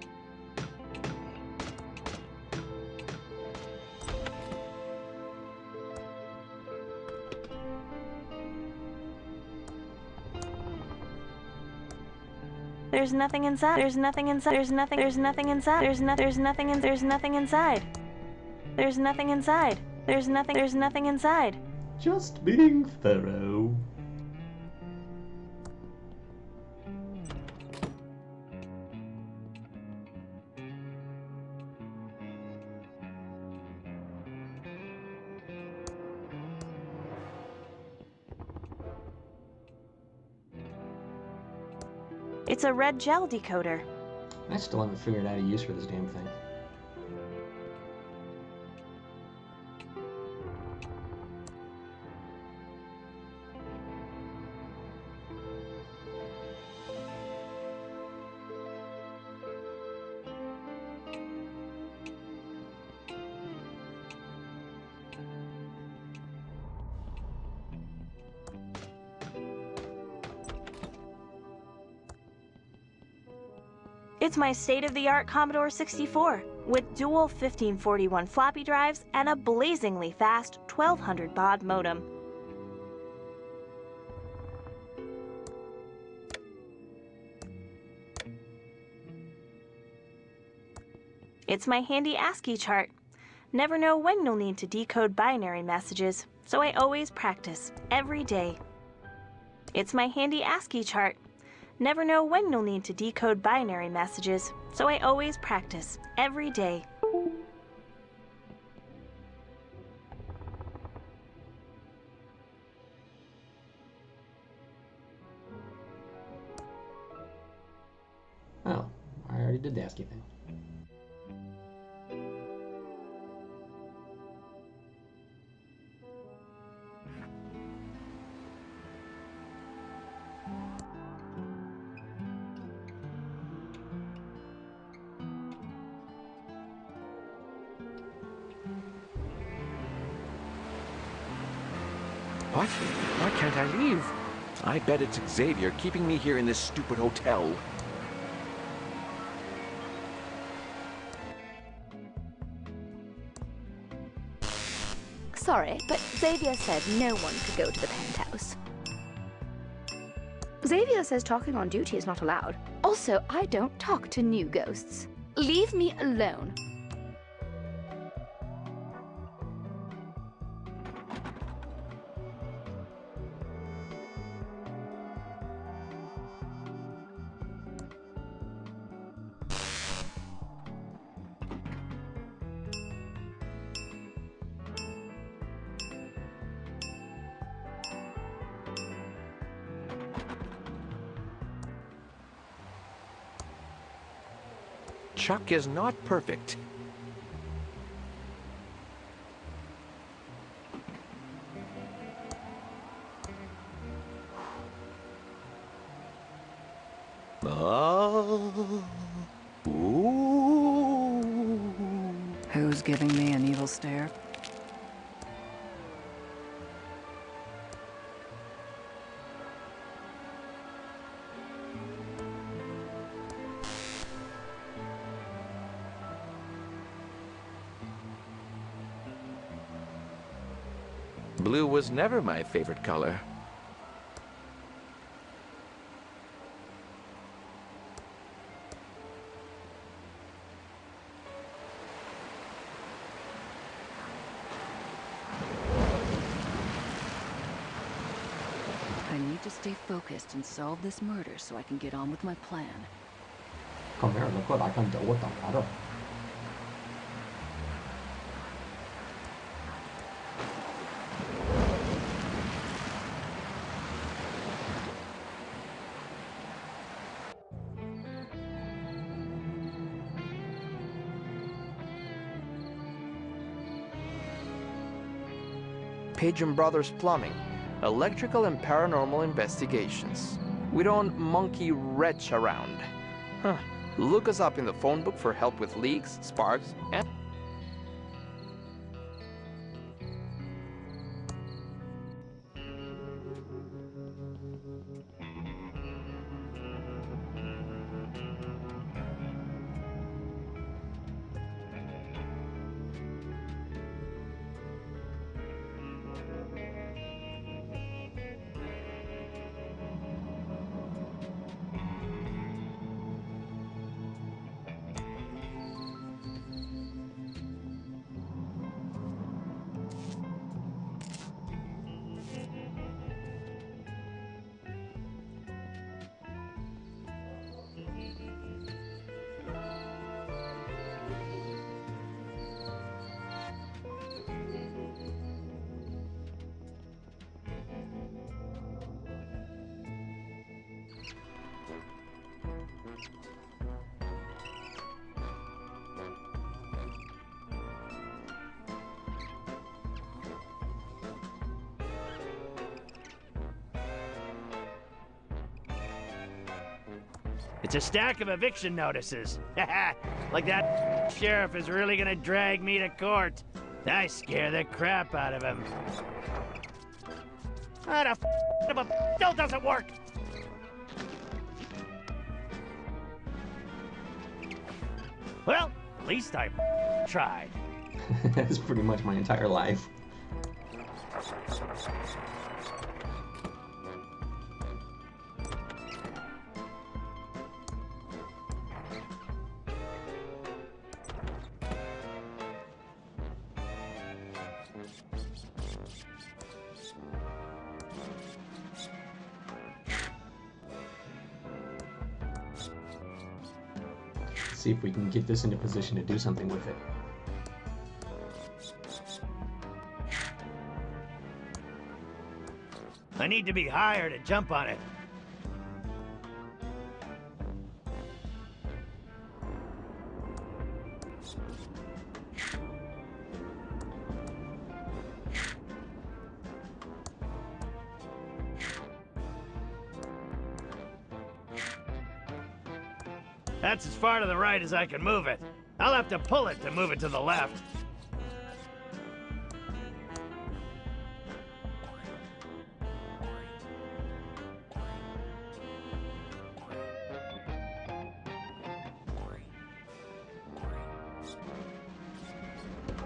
N: There's nothing inside. There's nothing inside. There's nothing inside. There's nothing inside. There's nothing inside. There's nothing inside.
I: Just being thorough.
N: It's a red gel decoder.
I: I still haven't figured out a use for this damn thing.
N: It's my state-of-the-art Commodore 64 with dual 1541 floppy drives and a blazingly fast 1200 baud modem. It's my handy ASCII chart. Never know when you'll need to decode binary messages, so I always practice every day. It's my handy ASCII chart. Never know when you'll need to decode binary messages, so I always practice every day.
I: Oh, I already did the ASCII thing.
E: What? Why can't I leave? I bet it's Xavier keeping me here in this stupid hotel.
K: Sorry, but Xavier said no one could go to the penthouse. Xavier says talking on duty is not allowed. Also, I don't talk to new ghosts. Leave me alone.
E: Chuck is not perfect. Oh. Ooh.
B: Who's giving me an evil stare?
E: Blue was never my favorite color.
B: I need to stay focused and solve this murder so I can get on with my plan.
I: Kom här, då kolla, jag kan inte åt dem här då.
A: Pigeon Brothers Plumbing, electrical and paranormal investigations. We don't monkey wretch around. Huh. Look us up in the phone book for help with leaks, sparks, and...
C: It's a stack of eviction notices. Like that sheriff is really gonna drag me to court. I scare the crap out of him. How the of a still doesn't work? Well, at least I tried.
I: That's pretty much my entire life. See if we can get this into position to do something with it.
C: I need to be higher to jump on it. That's as far to the right as I can move it. I'll have to pull it to move it to the left.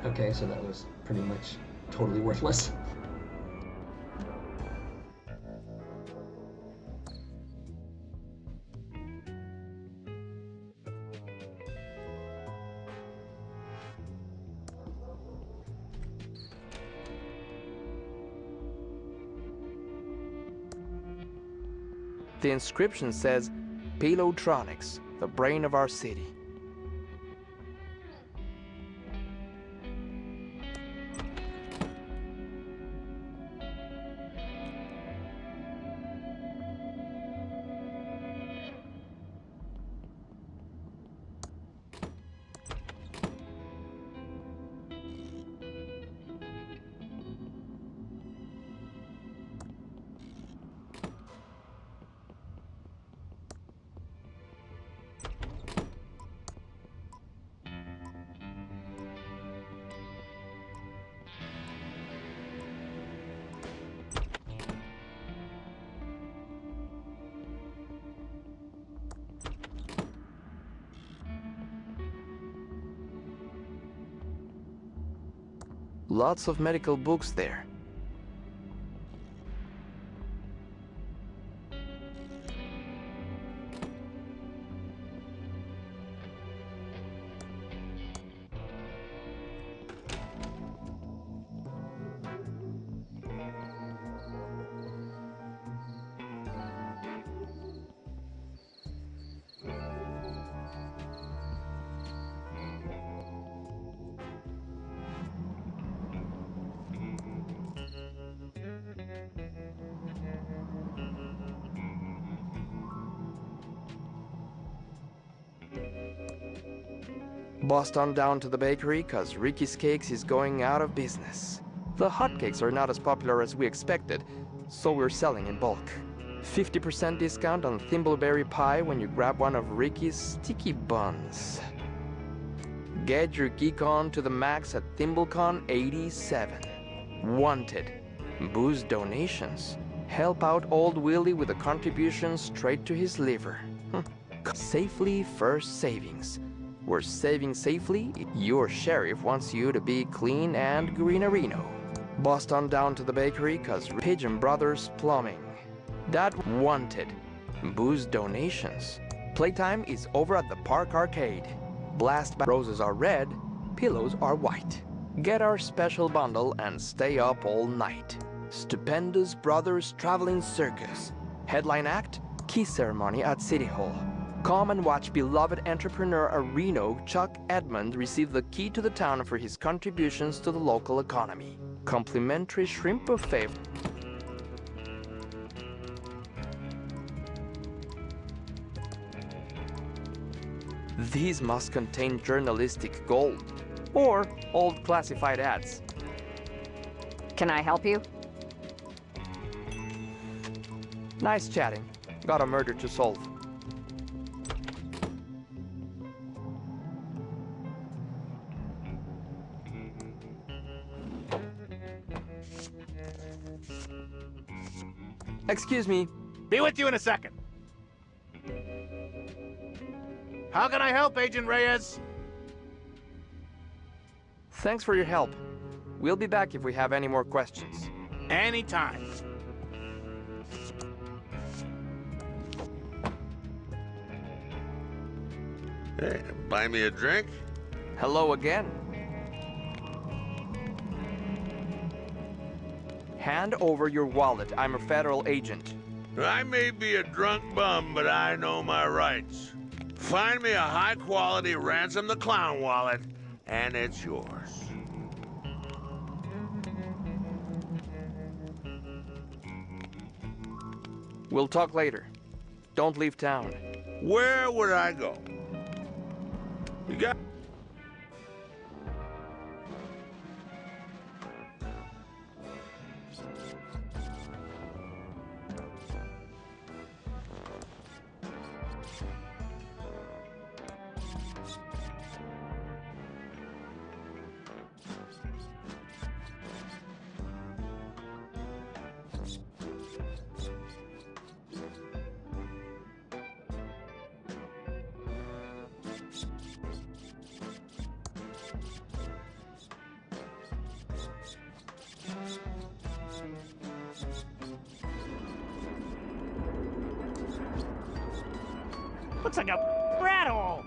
I: Okay, so that was pretty much totally worthless.
A: The inscription says, Pilotronics, the brain of our city. Lots of medical books there. Bust on down to the bakery, cause Ricky's Cakes is going out of business. The hotcakes are not as popular as we expected, so we're selling in bulk. 50% discount on thimbleberry pie when you grab one of Ricky's sticky buns. Get your geek on to the max at ThimbleCon 87. Wanted. Boost donations. Help out old Willie with a contribution straight to his liver. Safely First Savings. We're saving safely. Your sheriff wants you to be clean and greenerino. Bust on down to the bakery, cause Pigeon Brothers Plumbing. That wanted. Boost donations. Playtime is over at the Park Arcade. Roses are red, pillows are white. Get our special bundle and stay up all night. Stupendous Brothers Traveling Circus. Headline act, key ceremony at City Hall. Come and watch beloved entrepreneur Areno Chuck Edmund receive the key to the town for his contributions to the local economy. Complimentary shrimp buffet. These must contain journalistic gold or old classified ads.
D: Can I help you?
A: Nice chatting. Got a murder to solve. Excuse me.
L: Be with you in a second. How can I help, Agent Reyes?
A: Thanks for your help. We'll be back if we have any more questions.
L: Anytime.
R: Hey, buy me a drink?
A: Hello again. Hand over your wallet. I'm a federal agent.
R: I may be a drunk bum, but I know my rights. Find me a high-quality Ransom the Clown wallet, and it's yours.
A: We'll talk later. Don't leave town.
R: Where would I go? You got...
C: Looks like a rat hole.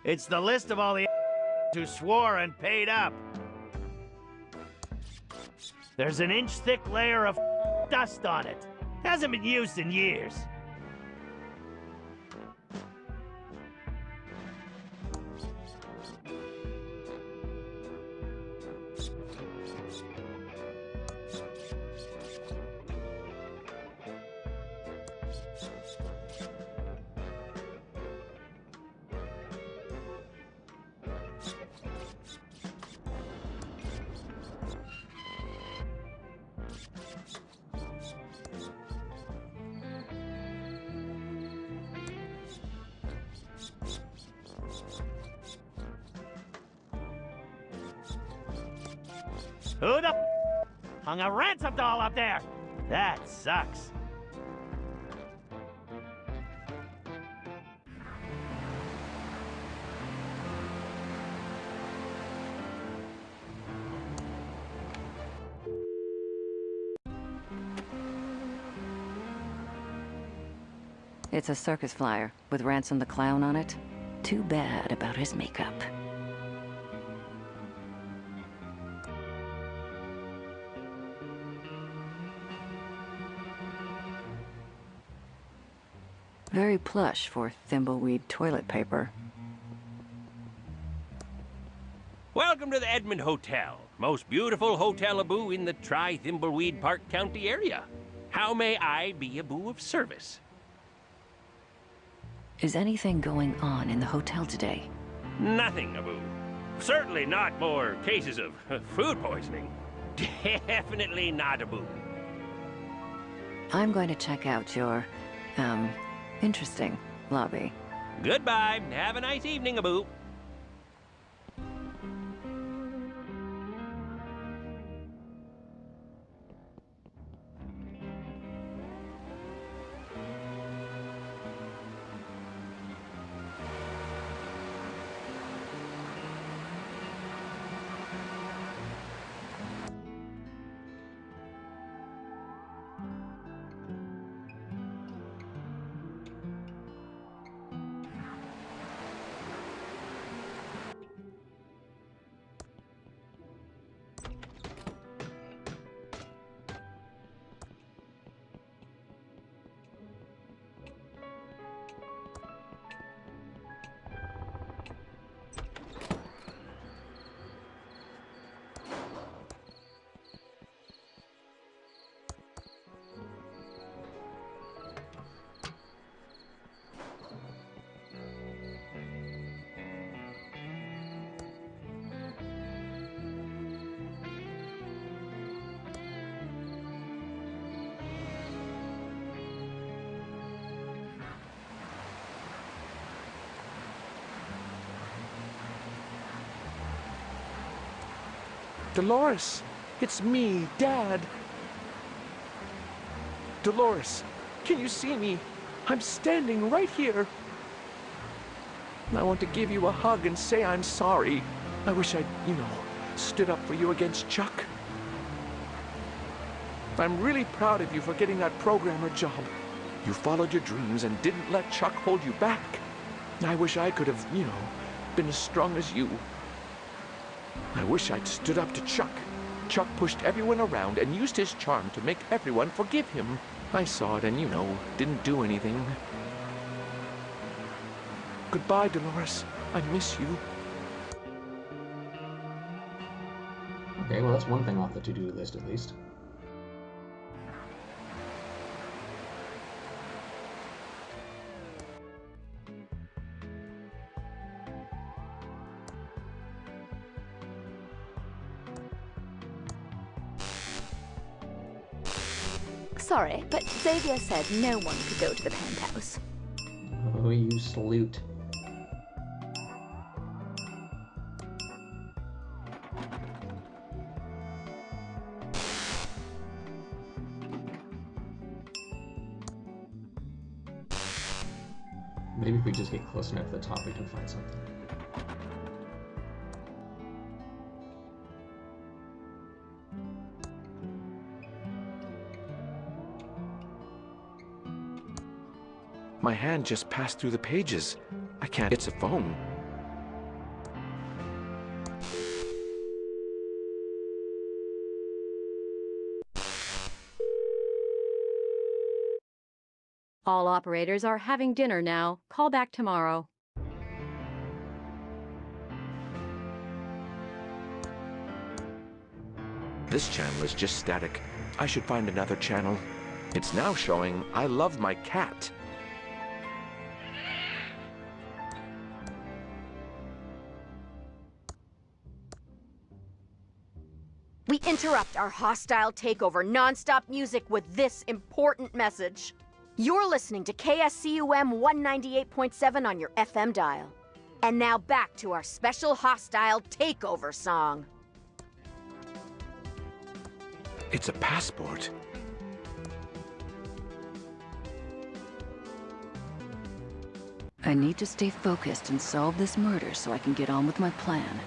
C: It's the list of all the who swore and paid up. There's an inch-thick layer of dust on it. Hasn't been used in years. Who the hung a ransom doll up there? That sucks.
B: It's a circus flyer with Ransom the Clown on it. Too bad about his makeup. Very plush for Thimbleweed toilet paper.
F: Welcome to the Edmond Hotel. Most beautiful hotel Abu in the Thimbleweed Park County area. How may I be Abu of service?
B: Is anything going on in the hotel today?
F: Nothing, Abu. Certainly not more cases of food poisoning. Definitely not, Abu.
B: I'm going to check out your, interesting lobby.
F: Goodbye. Have a nice evening, Abu.
E: Dolores, it's me, Dad. Dolores, can you see me? I'm standing right here. I want to give you a hug and say I'm sorry. I wish I'd, stood up for you against Chuck. I'm really proud of you for getting that programmer job. You followed your dreams and didn't let Chuck hold you back. I wish I could have, been as strong as you. I wish I'd stood up to Chuck. Chuck pushed everyone around and used his charm to make everyone forgive him. I saw it and, didn't do anything. Goodbye, Dolores. I miss you.
I: Okay, well that's one thing off the to-do list at least.
K: Sorry, but Xavier said no one could go to the penthouse.
I: Oh, you salute. Maybe if we just get close enough to the top, we can find something.
E: My hand just passed through the pages. I can't. It's a phone.
D: All operators are having dinner now. Call back tomorrow.
E: This channel is just static. I should find another channel. It's now showing I love my cat.
S: We interrupt our hostile takeover non-stop music with this important message. You're listening to KSCUM 198.7 on your FM dial. And now back to our special hostile takeover song.
E: It's a passport.
B: I need to stay focused and solve this murder so I can get on with my plan.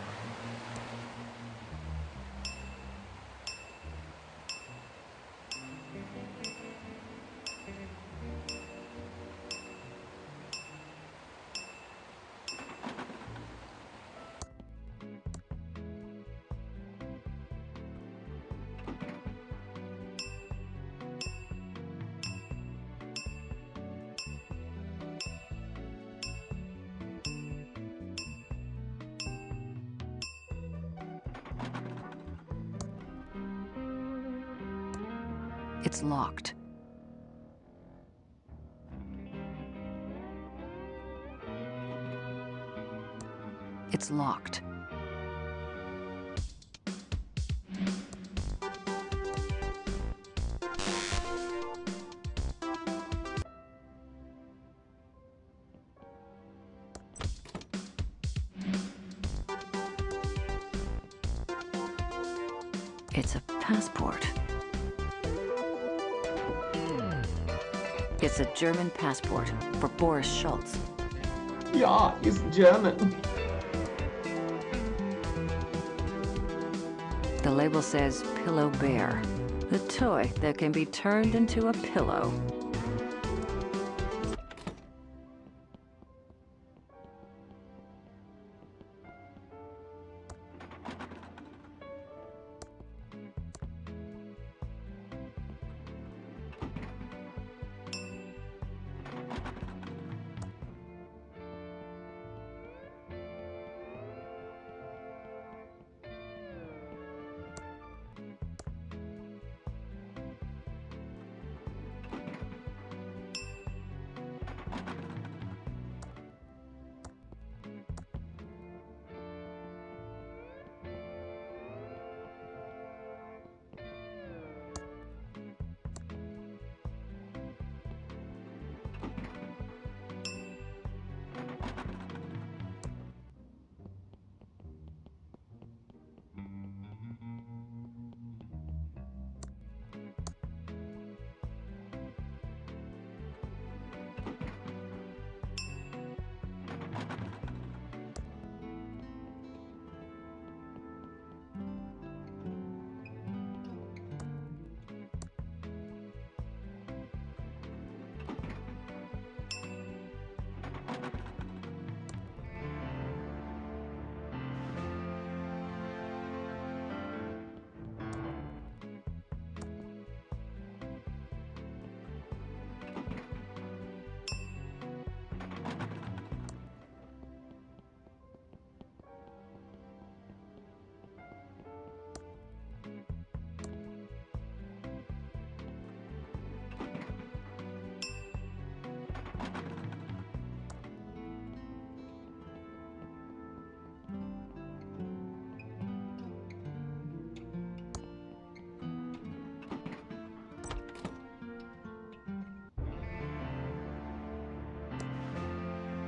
B: It's locked. It's locked. It's a passport. It's a German passport for Boris Schultz.
I: Ja, he's German.
B: The label says Pillow Bear, the toy that can be turned into a pillow.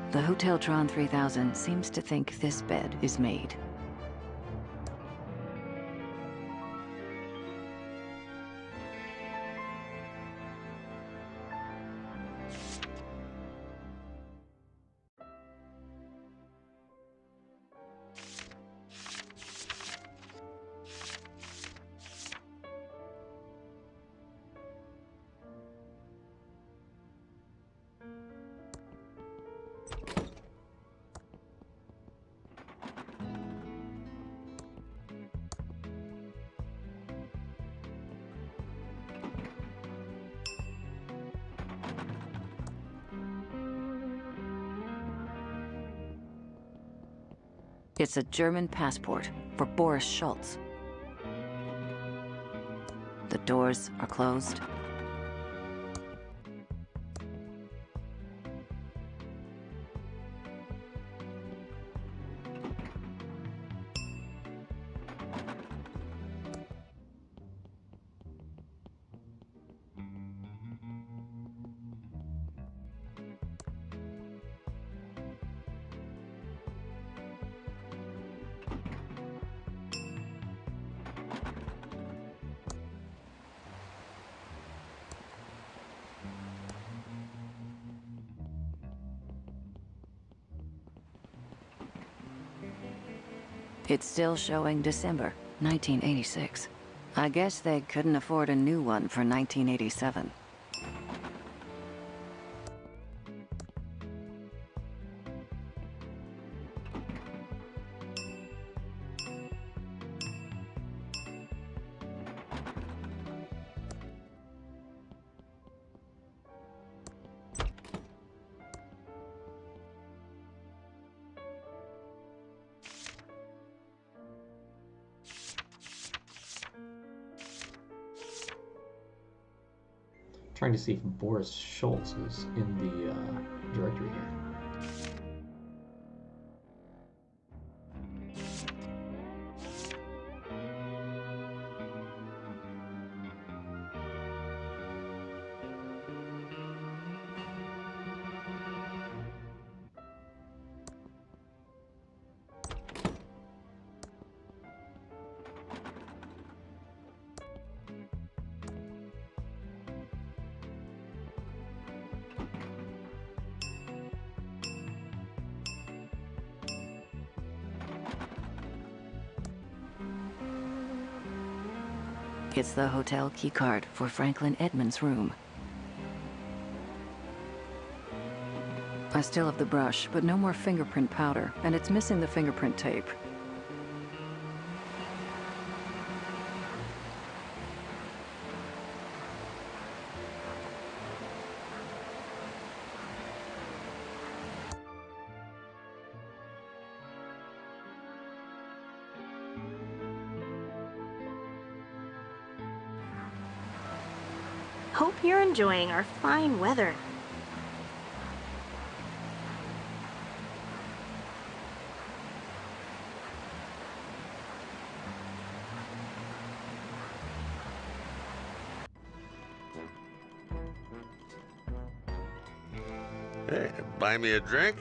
B: The Hotel Tron 3000 seems to think this bed is made. It's a German passport for Boris Schultz. The doors are closed. It's still showing December 1986. I guess they couldn't afford a new one for 1987.
I: Trying to see if Boris Schultz is in the directory here.
B: It's the hotel keycard for Franklin Edmonds' room. I still have the brush, but no more fingerprint powder, and it's missing the fingerprint tape.
N: Hope you're enjoying our fine weather.
R: Hey, buy me a drink?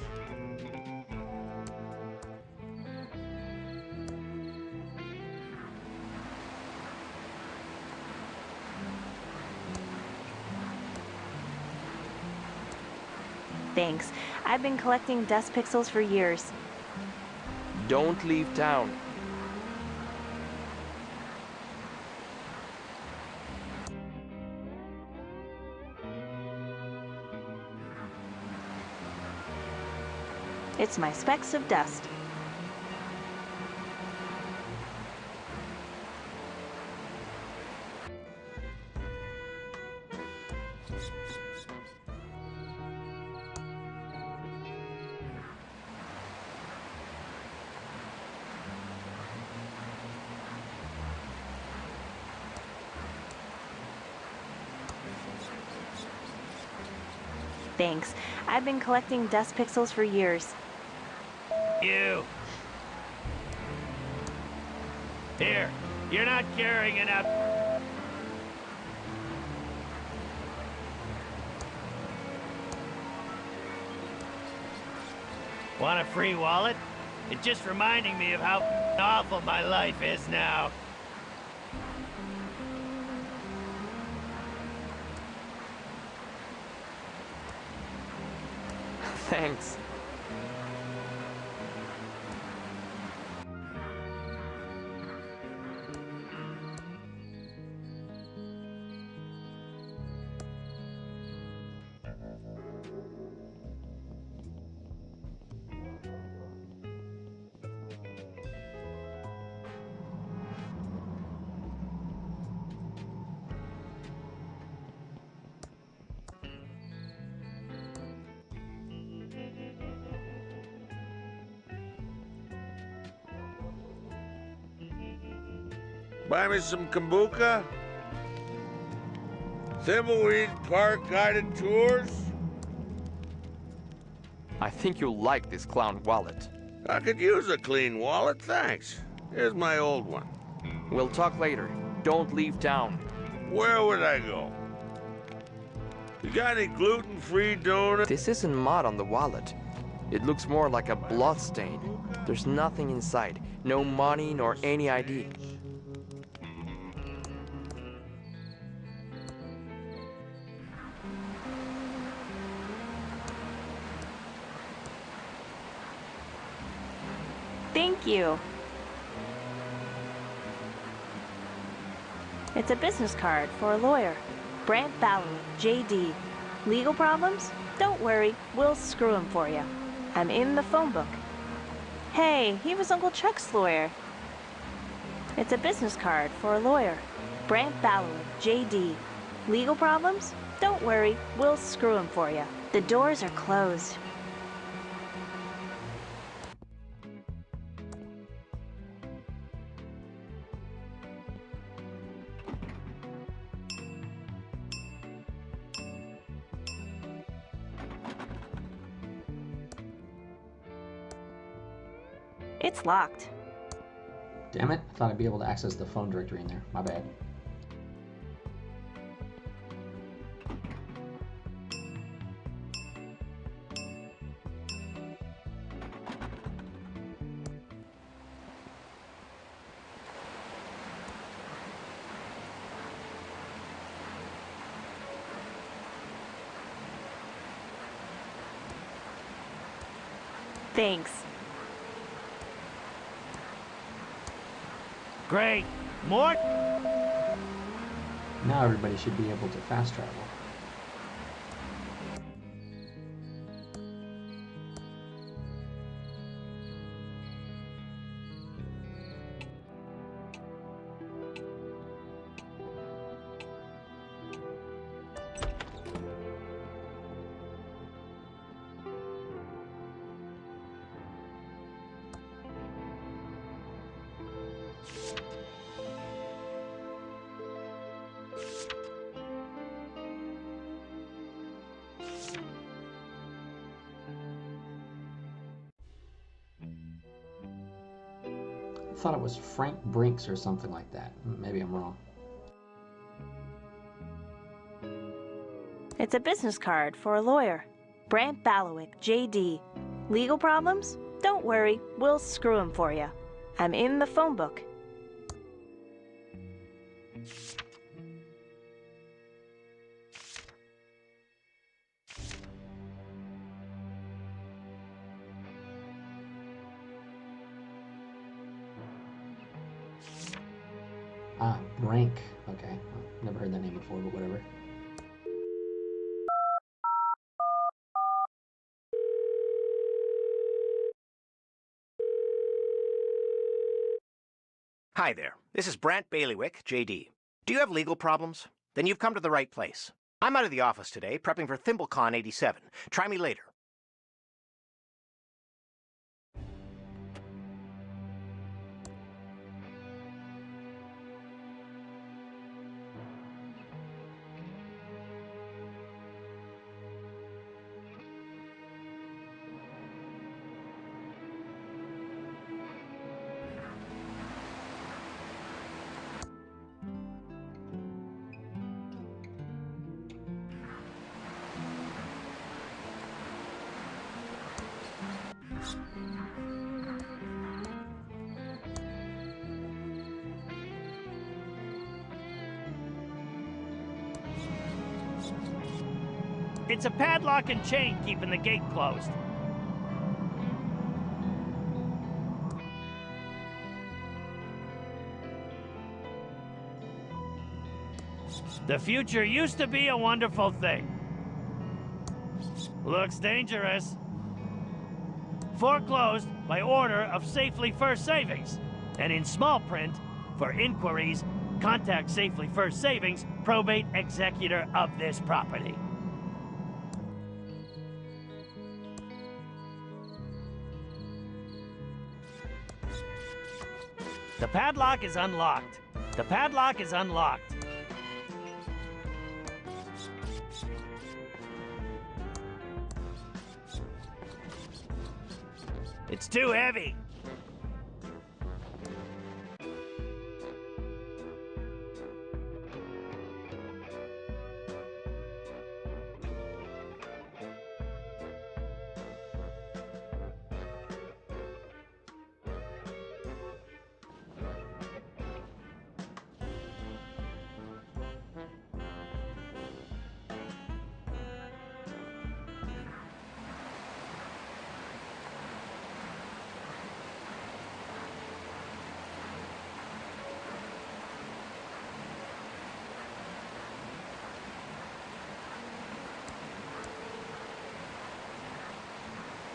N: Thanks. I've been collecting dust pixels for years.
A: Don't leave town.
N: It's my specks of dust. Thanks. I've been collecting dust pixels for years.
C: You! Here, you're not carrying enough. Want a free wallet? It's just reminding me of how awful my life is now.
A: Thanks.
R: Buy me some kombucha? Thimbleweed Park guided tours?
A: I think you'll like this clown wallet.
R: I could use a clean wallet, thanks. Here's my old one.
A: We'll talk later. Don't leave town.
R: Where would I go? You got any gluten-free donuts?
A: This isn't mud on the wallet. It looks more like a blood stain. There's nothing inside. No money nor any ID.
N: Thank you. It's a business card for a lawyer. Brant Ballard, JD. Legal problems? Don't worry, we'll screw him for you. I'm in the phone book. Hey, he was Uncle Chuck's lawyer. It's a business card for a lawyer. Brant Ballard, JD. Legal problems? Don't worry, we'll screw him for you. The doors are closed. It's locked.
I: Damn it, I thought I'd be able to access the phone directory in there. My bad.
N: Thanks.
C: Great. More?
I: Now everybody should be able to fast travel. I thought it was Frank Brinks or something like that. Maybe I'm wrong.
N: It's a business card for a lawyer. Brant Balowick, JD. Legal problems? Don't worry, we'll screw him for you. I'm in the phone book.
I: Ah, Brink. Okay. Never heard that name before, but whatever.
T: Hi there. This is Brant Bailiwick, JD. Do you have legal problems? Then you've come to the right place. I'm out of the office today, prepping for ThimbleCon 87. Try me later.
C: It's a padlock and chain keeping the gate closed. The future used to be a wonderful thing. Looks dangerous. Foreclosed by order of Safely First Savings. And in small print, for inquiries, contact Safely First Savings, probate executor of this property. The padlock is unlocked. The padlock is unlocked. It's too heavy.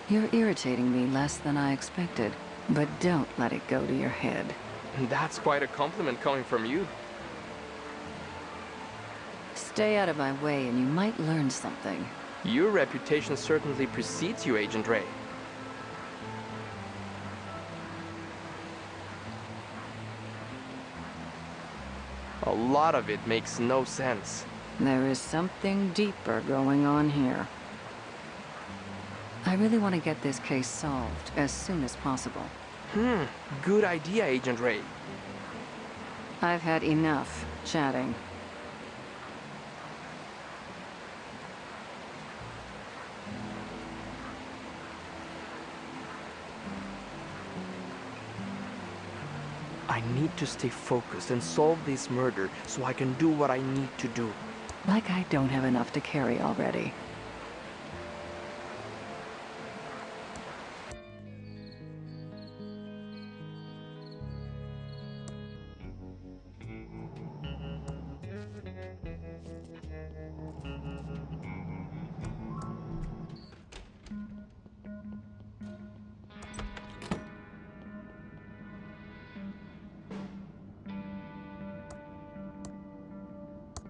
B: You're irritating me less than I expected, but don't let it go to your head.
A: That's quite a compliment coming from you.
B: Stay out of my way and you might learn something.
A: Your reputation certainly precedes you, Agent Ray. A lot of it makes no sense.
B: There is something deeper going on here. I really want to get this case solved as soon as possible.
A: Good idea, Agent Ray.
B: I've had enough chatting.
A: I need to stay focused and solve this murder so I can do what I need to do.
B: Like I don't have enough to carry already.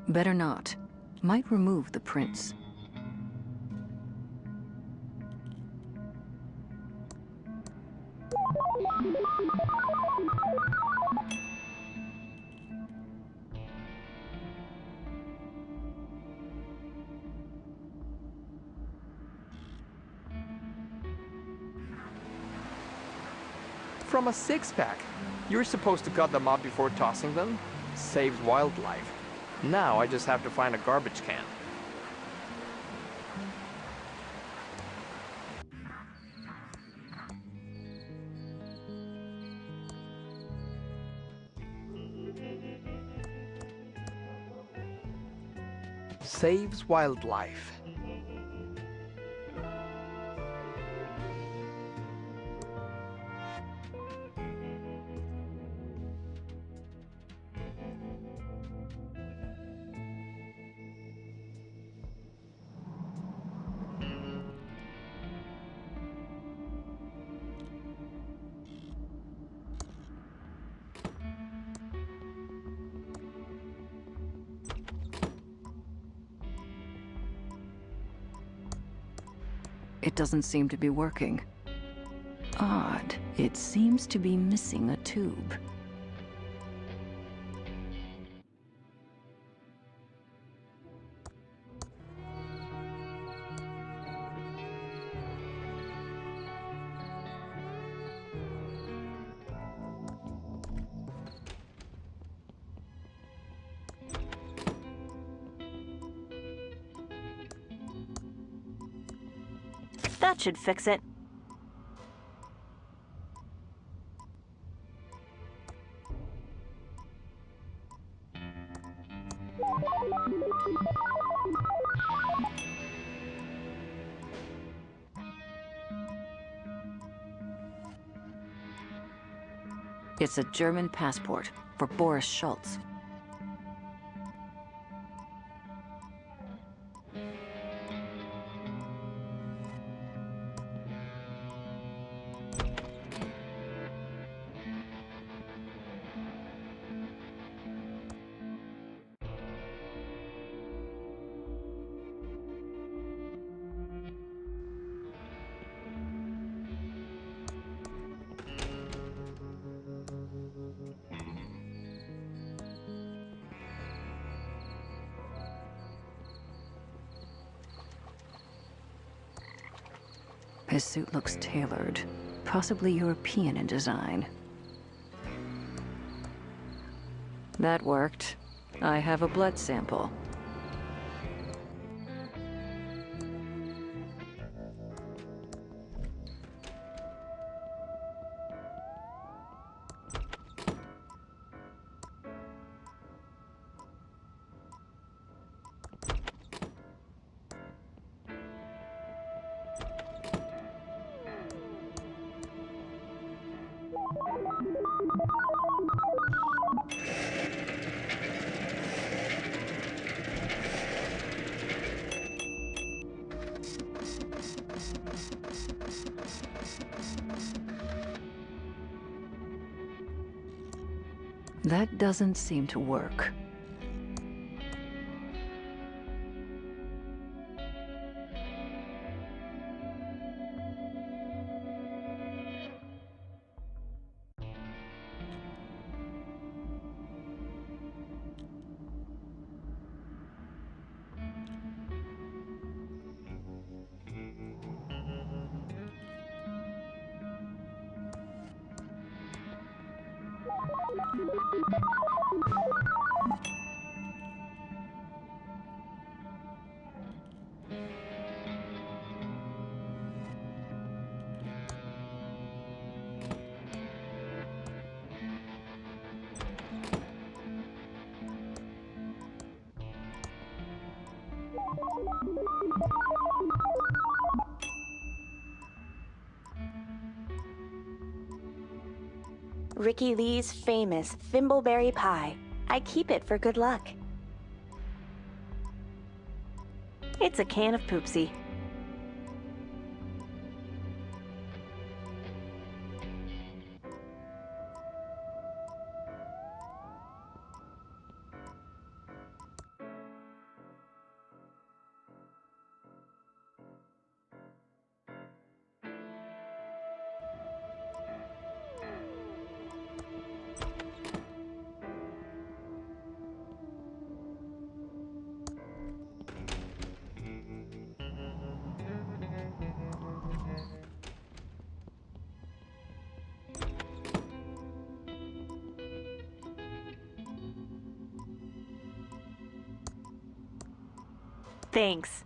B: Better not. Might remove the prints.
A: From a six-pack. You're supposed to cut them up before tossing them. Saves wildlife. Now I just have to find a garbage can. Saves wildlife.
B: It doesn't seem to be working. Odd. It seems to be missing a tube.
N: That should fix it.
B: It's a German passport for Boris Schultz. His suit looks tailored, possibly European in design. That worked. I have a blood sample. That doesn't seem to work.
N: Ricky Lee's famous thimbleberry pie. I keep it for good luck. It's a can of poopsie. Thanks.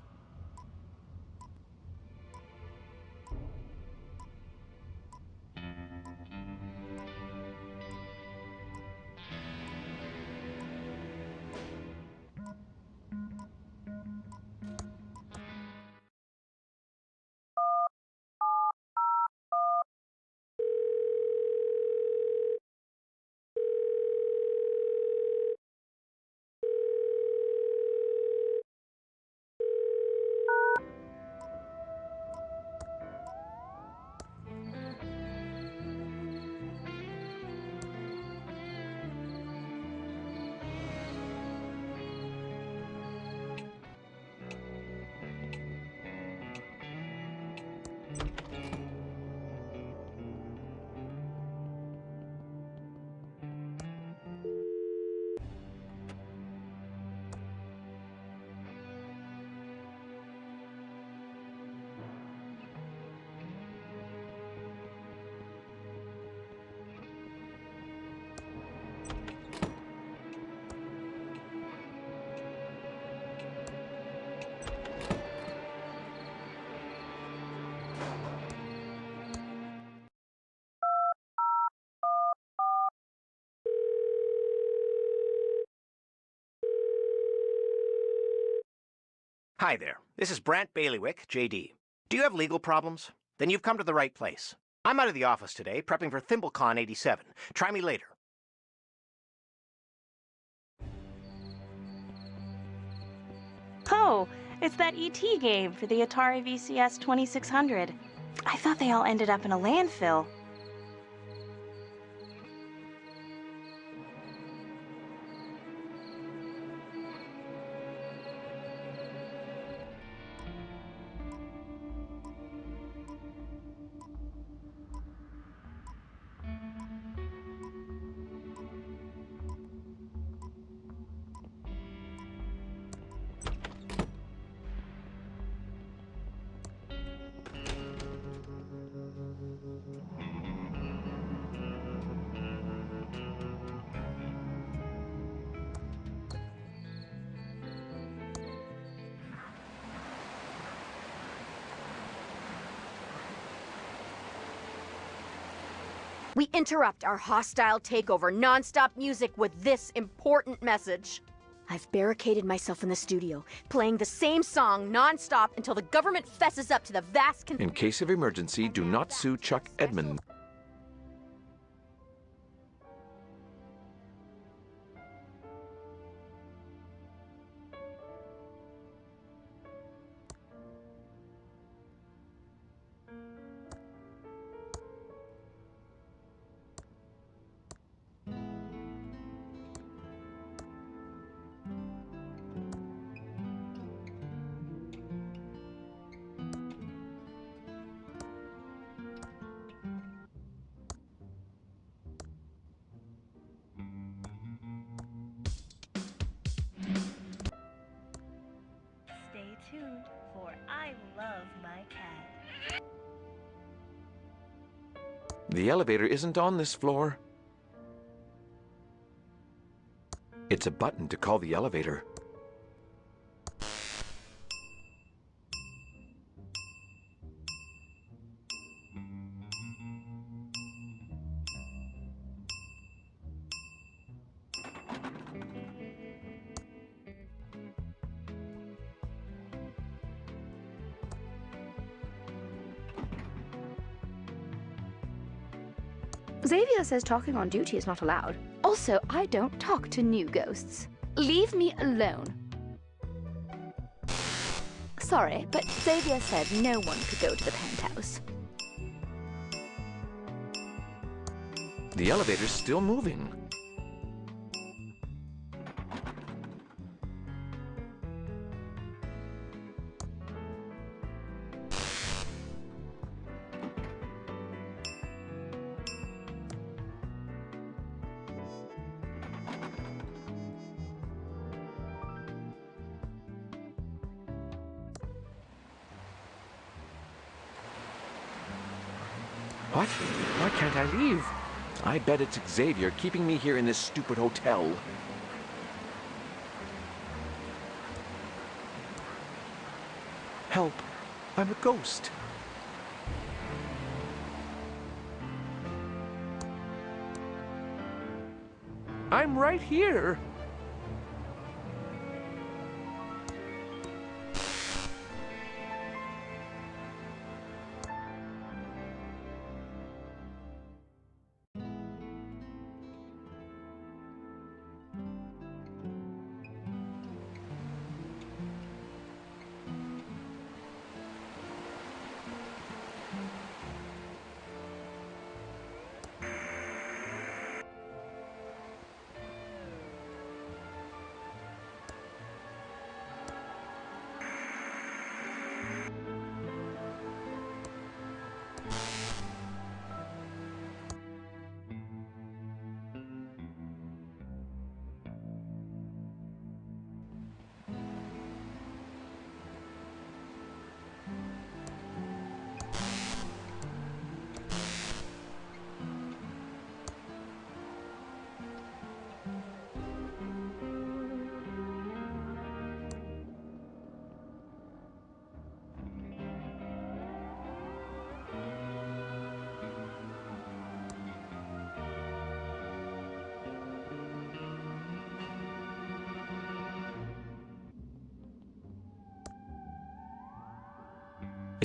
T: Hi there. This is Brant Bailiwick, JD. Do you have legal problems? Then you've come to the right place. I'm out of the office today, prepping for ThimbleCon 87. Try me later.
N: Oh, it's that ET game for the Atari VCS 2600. I thought they all ended up in a landfill.
S: We interrupt our hostile takeover non-stop music with this important message. I've barricaded myself in the studio, playing the same song non-stop until the government fesses up to the vast
E: In case of emergency, do not sue Chuck Edmund.
U: Stay tuned, for I love my cat.
E: The elevator isn't on this floor. It's a button to call the elevator.
K: Xavier says talking on duty is not allowed. Also, I don't talk to new ghosts. Leave me alone. Sorry, but Xavier said no one could go to the penthouse.
E: The elevator's still moving. What? Why can't I leave? I bet it's Xavier keeping me here in this stupid hotel. Help! I'm a ghost. I'm right here.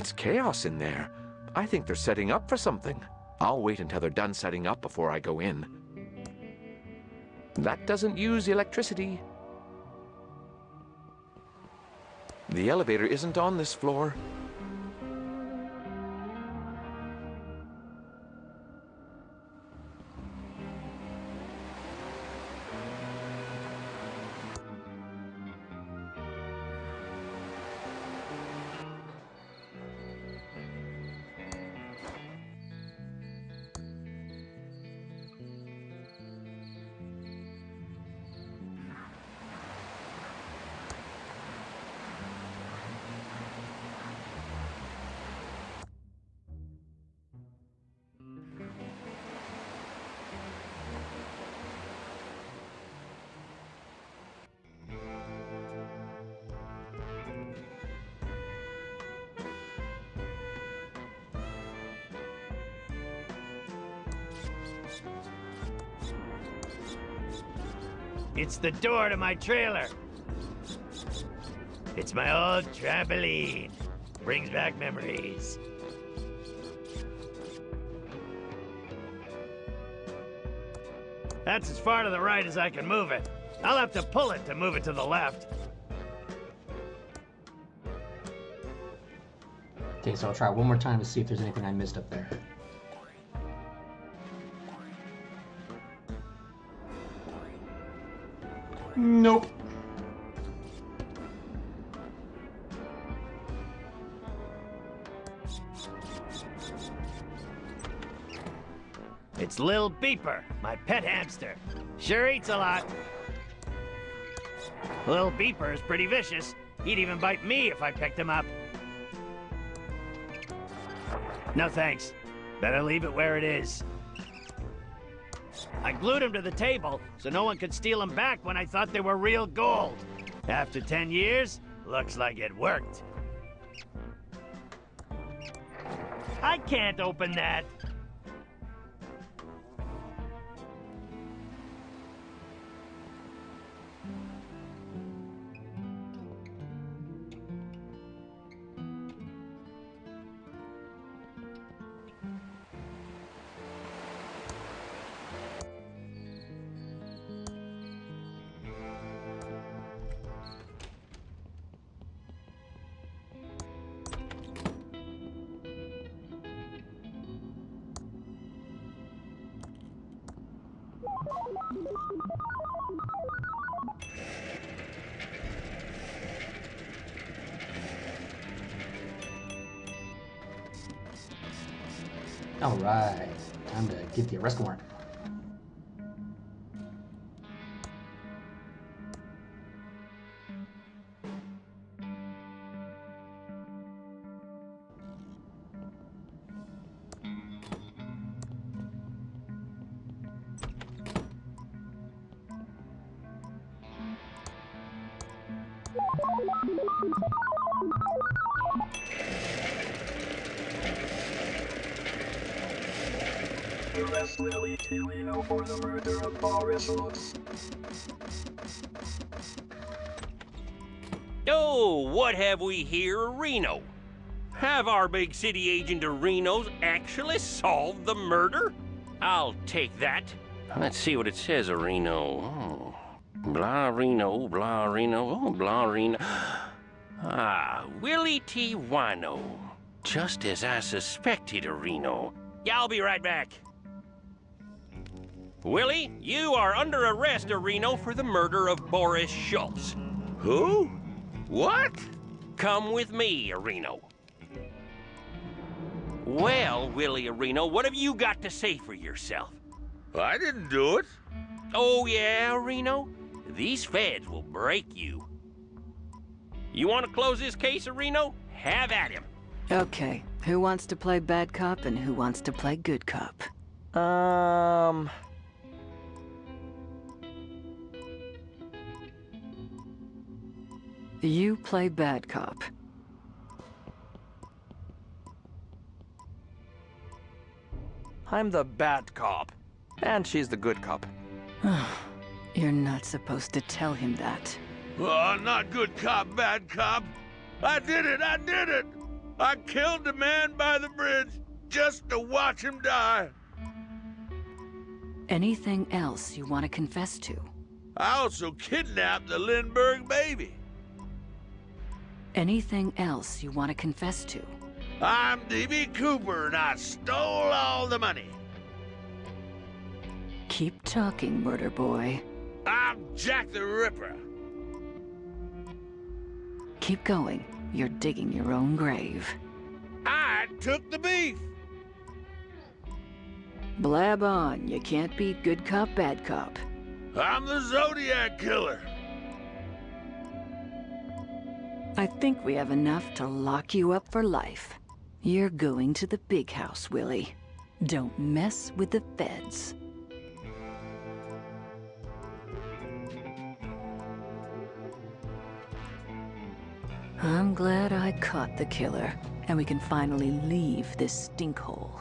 E: It's chaos in there. I think they're setting up for something. I'll wait until they're done setting up before I go in. That doesn't use electricity. The elevator isn't on this floor.
C: It's the door to my trailer. It's my old trampoline. Brings back memories. That's as far to the right as I can move it. I'll have to pull it to move it to the left.
I: Okay, so I'll try one more time to see if there's anything I missed up there. Nope.
C: It's Lil Beeper, my pet hamster. Sure eats a lot. Lil Beeper is pretty vicious. He'd even bite me if I picked him up. No thanks. Better leave it where it is. I glued him to the table so no one could steal him back when I thought they were real gold. After 10 years, looks like it worked. I can't open that.
I: All right, time to get the arrest warrant.
H: Arrest Lily Reno for the murder of Boris Lux.
F: Oh, what have we here, Reno? Have our big city agent of Reno's actually solved the murder? I'll take that. Let's see what it says, Reno. Oh. Blah Reno, blah Reno, oh, blah Reno. Ah, Willie T. Wino. Just as I suspected, Reno. Yeah, I'll be right back. Willie, you are under arrest, Reno, for the murder of Boris Schultz.
R: Who? What?
F: Come with me, Reno. Well, Willie Reno, what have you got to say for yourself?
R: I didn't do it.
F: Oh, yeah, Reno? These feds will break you. You want to close this case, Reno? Have at him.
B: Okay, who wants to play bad cop and who wants to play good cop? You play bad cop.
A: I'm the bad cop, and she's the good cop.
B: You're not supposed to tell him that.
R: Oh, not good cop, bad cop. I did it! I did it! I killed the man by the bridge. just to watch him die.
B: Anything else you want to confess to?
R: I also kidnapped the Lindbergh baby.
B: Anything else you want to confess to?
R: I'm D.B. Cooper, and I stole all the money.
B: Keep talking, murder boy.
R: I'm Jack the Ripper.
B: Keep going. You're digging your own grave.
R: I took the beef.
B: Blab on. You can't beat good cop, bad cop.
R: I'm the Zodiac Killer.
B: I think we have enough to lock you up for life. You're going to the big house, Willie. Don't mess with the feds. I'm glad I caught the killer, and we can finally leave this stinkhole.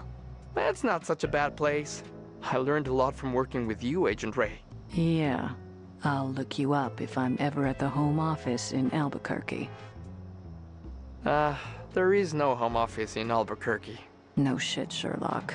A: That's not such a bad place. I learned a lot from working with you, Agent Ray.
B: Yeah, I'll look you up if I'm ever at the home office in Albuquerque.
A: There is no home office in Albuquerque.
B: No shit, Sherlock.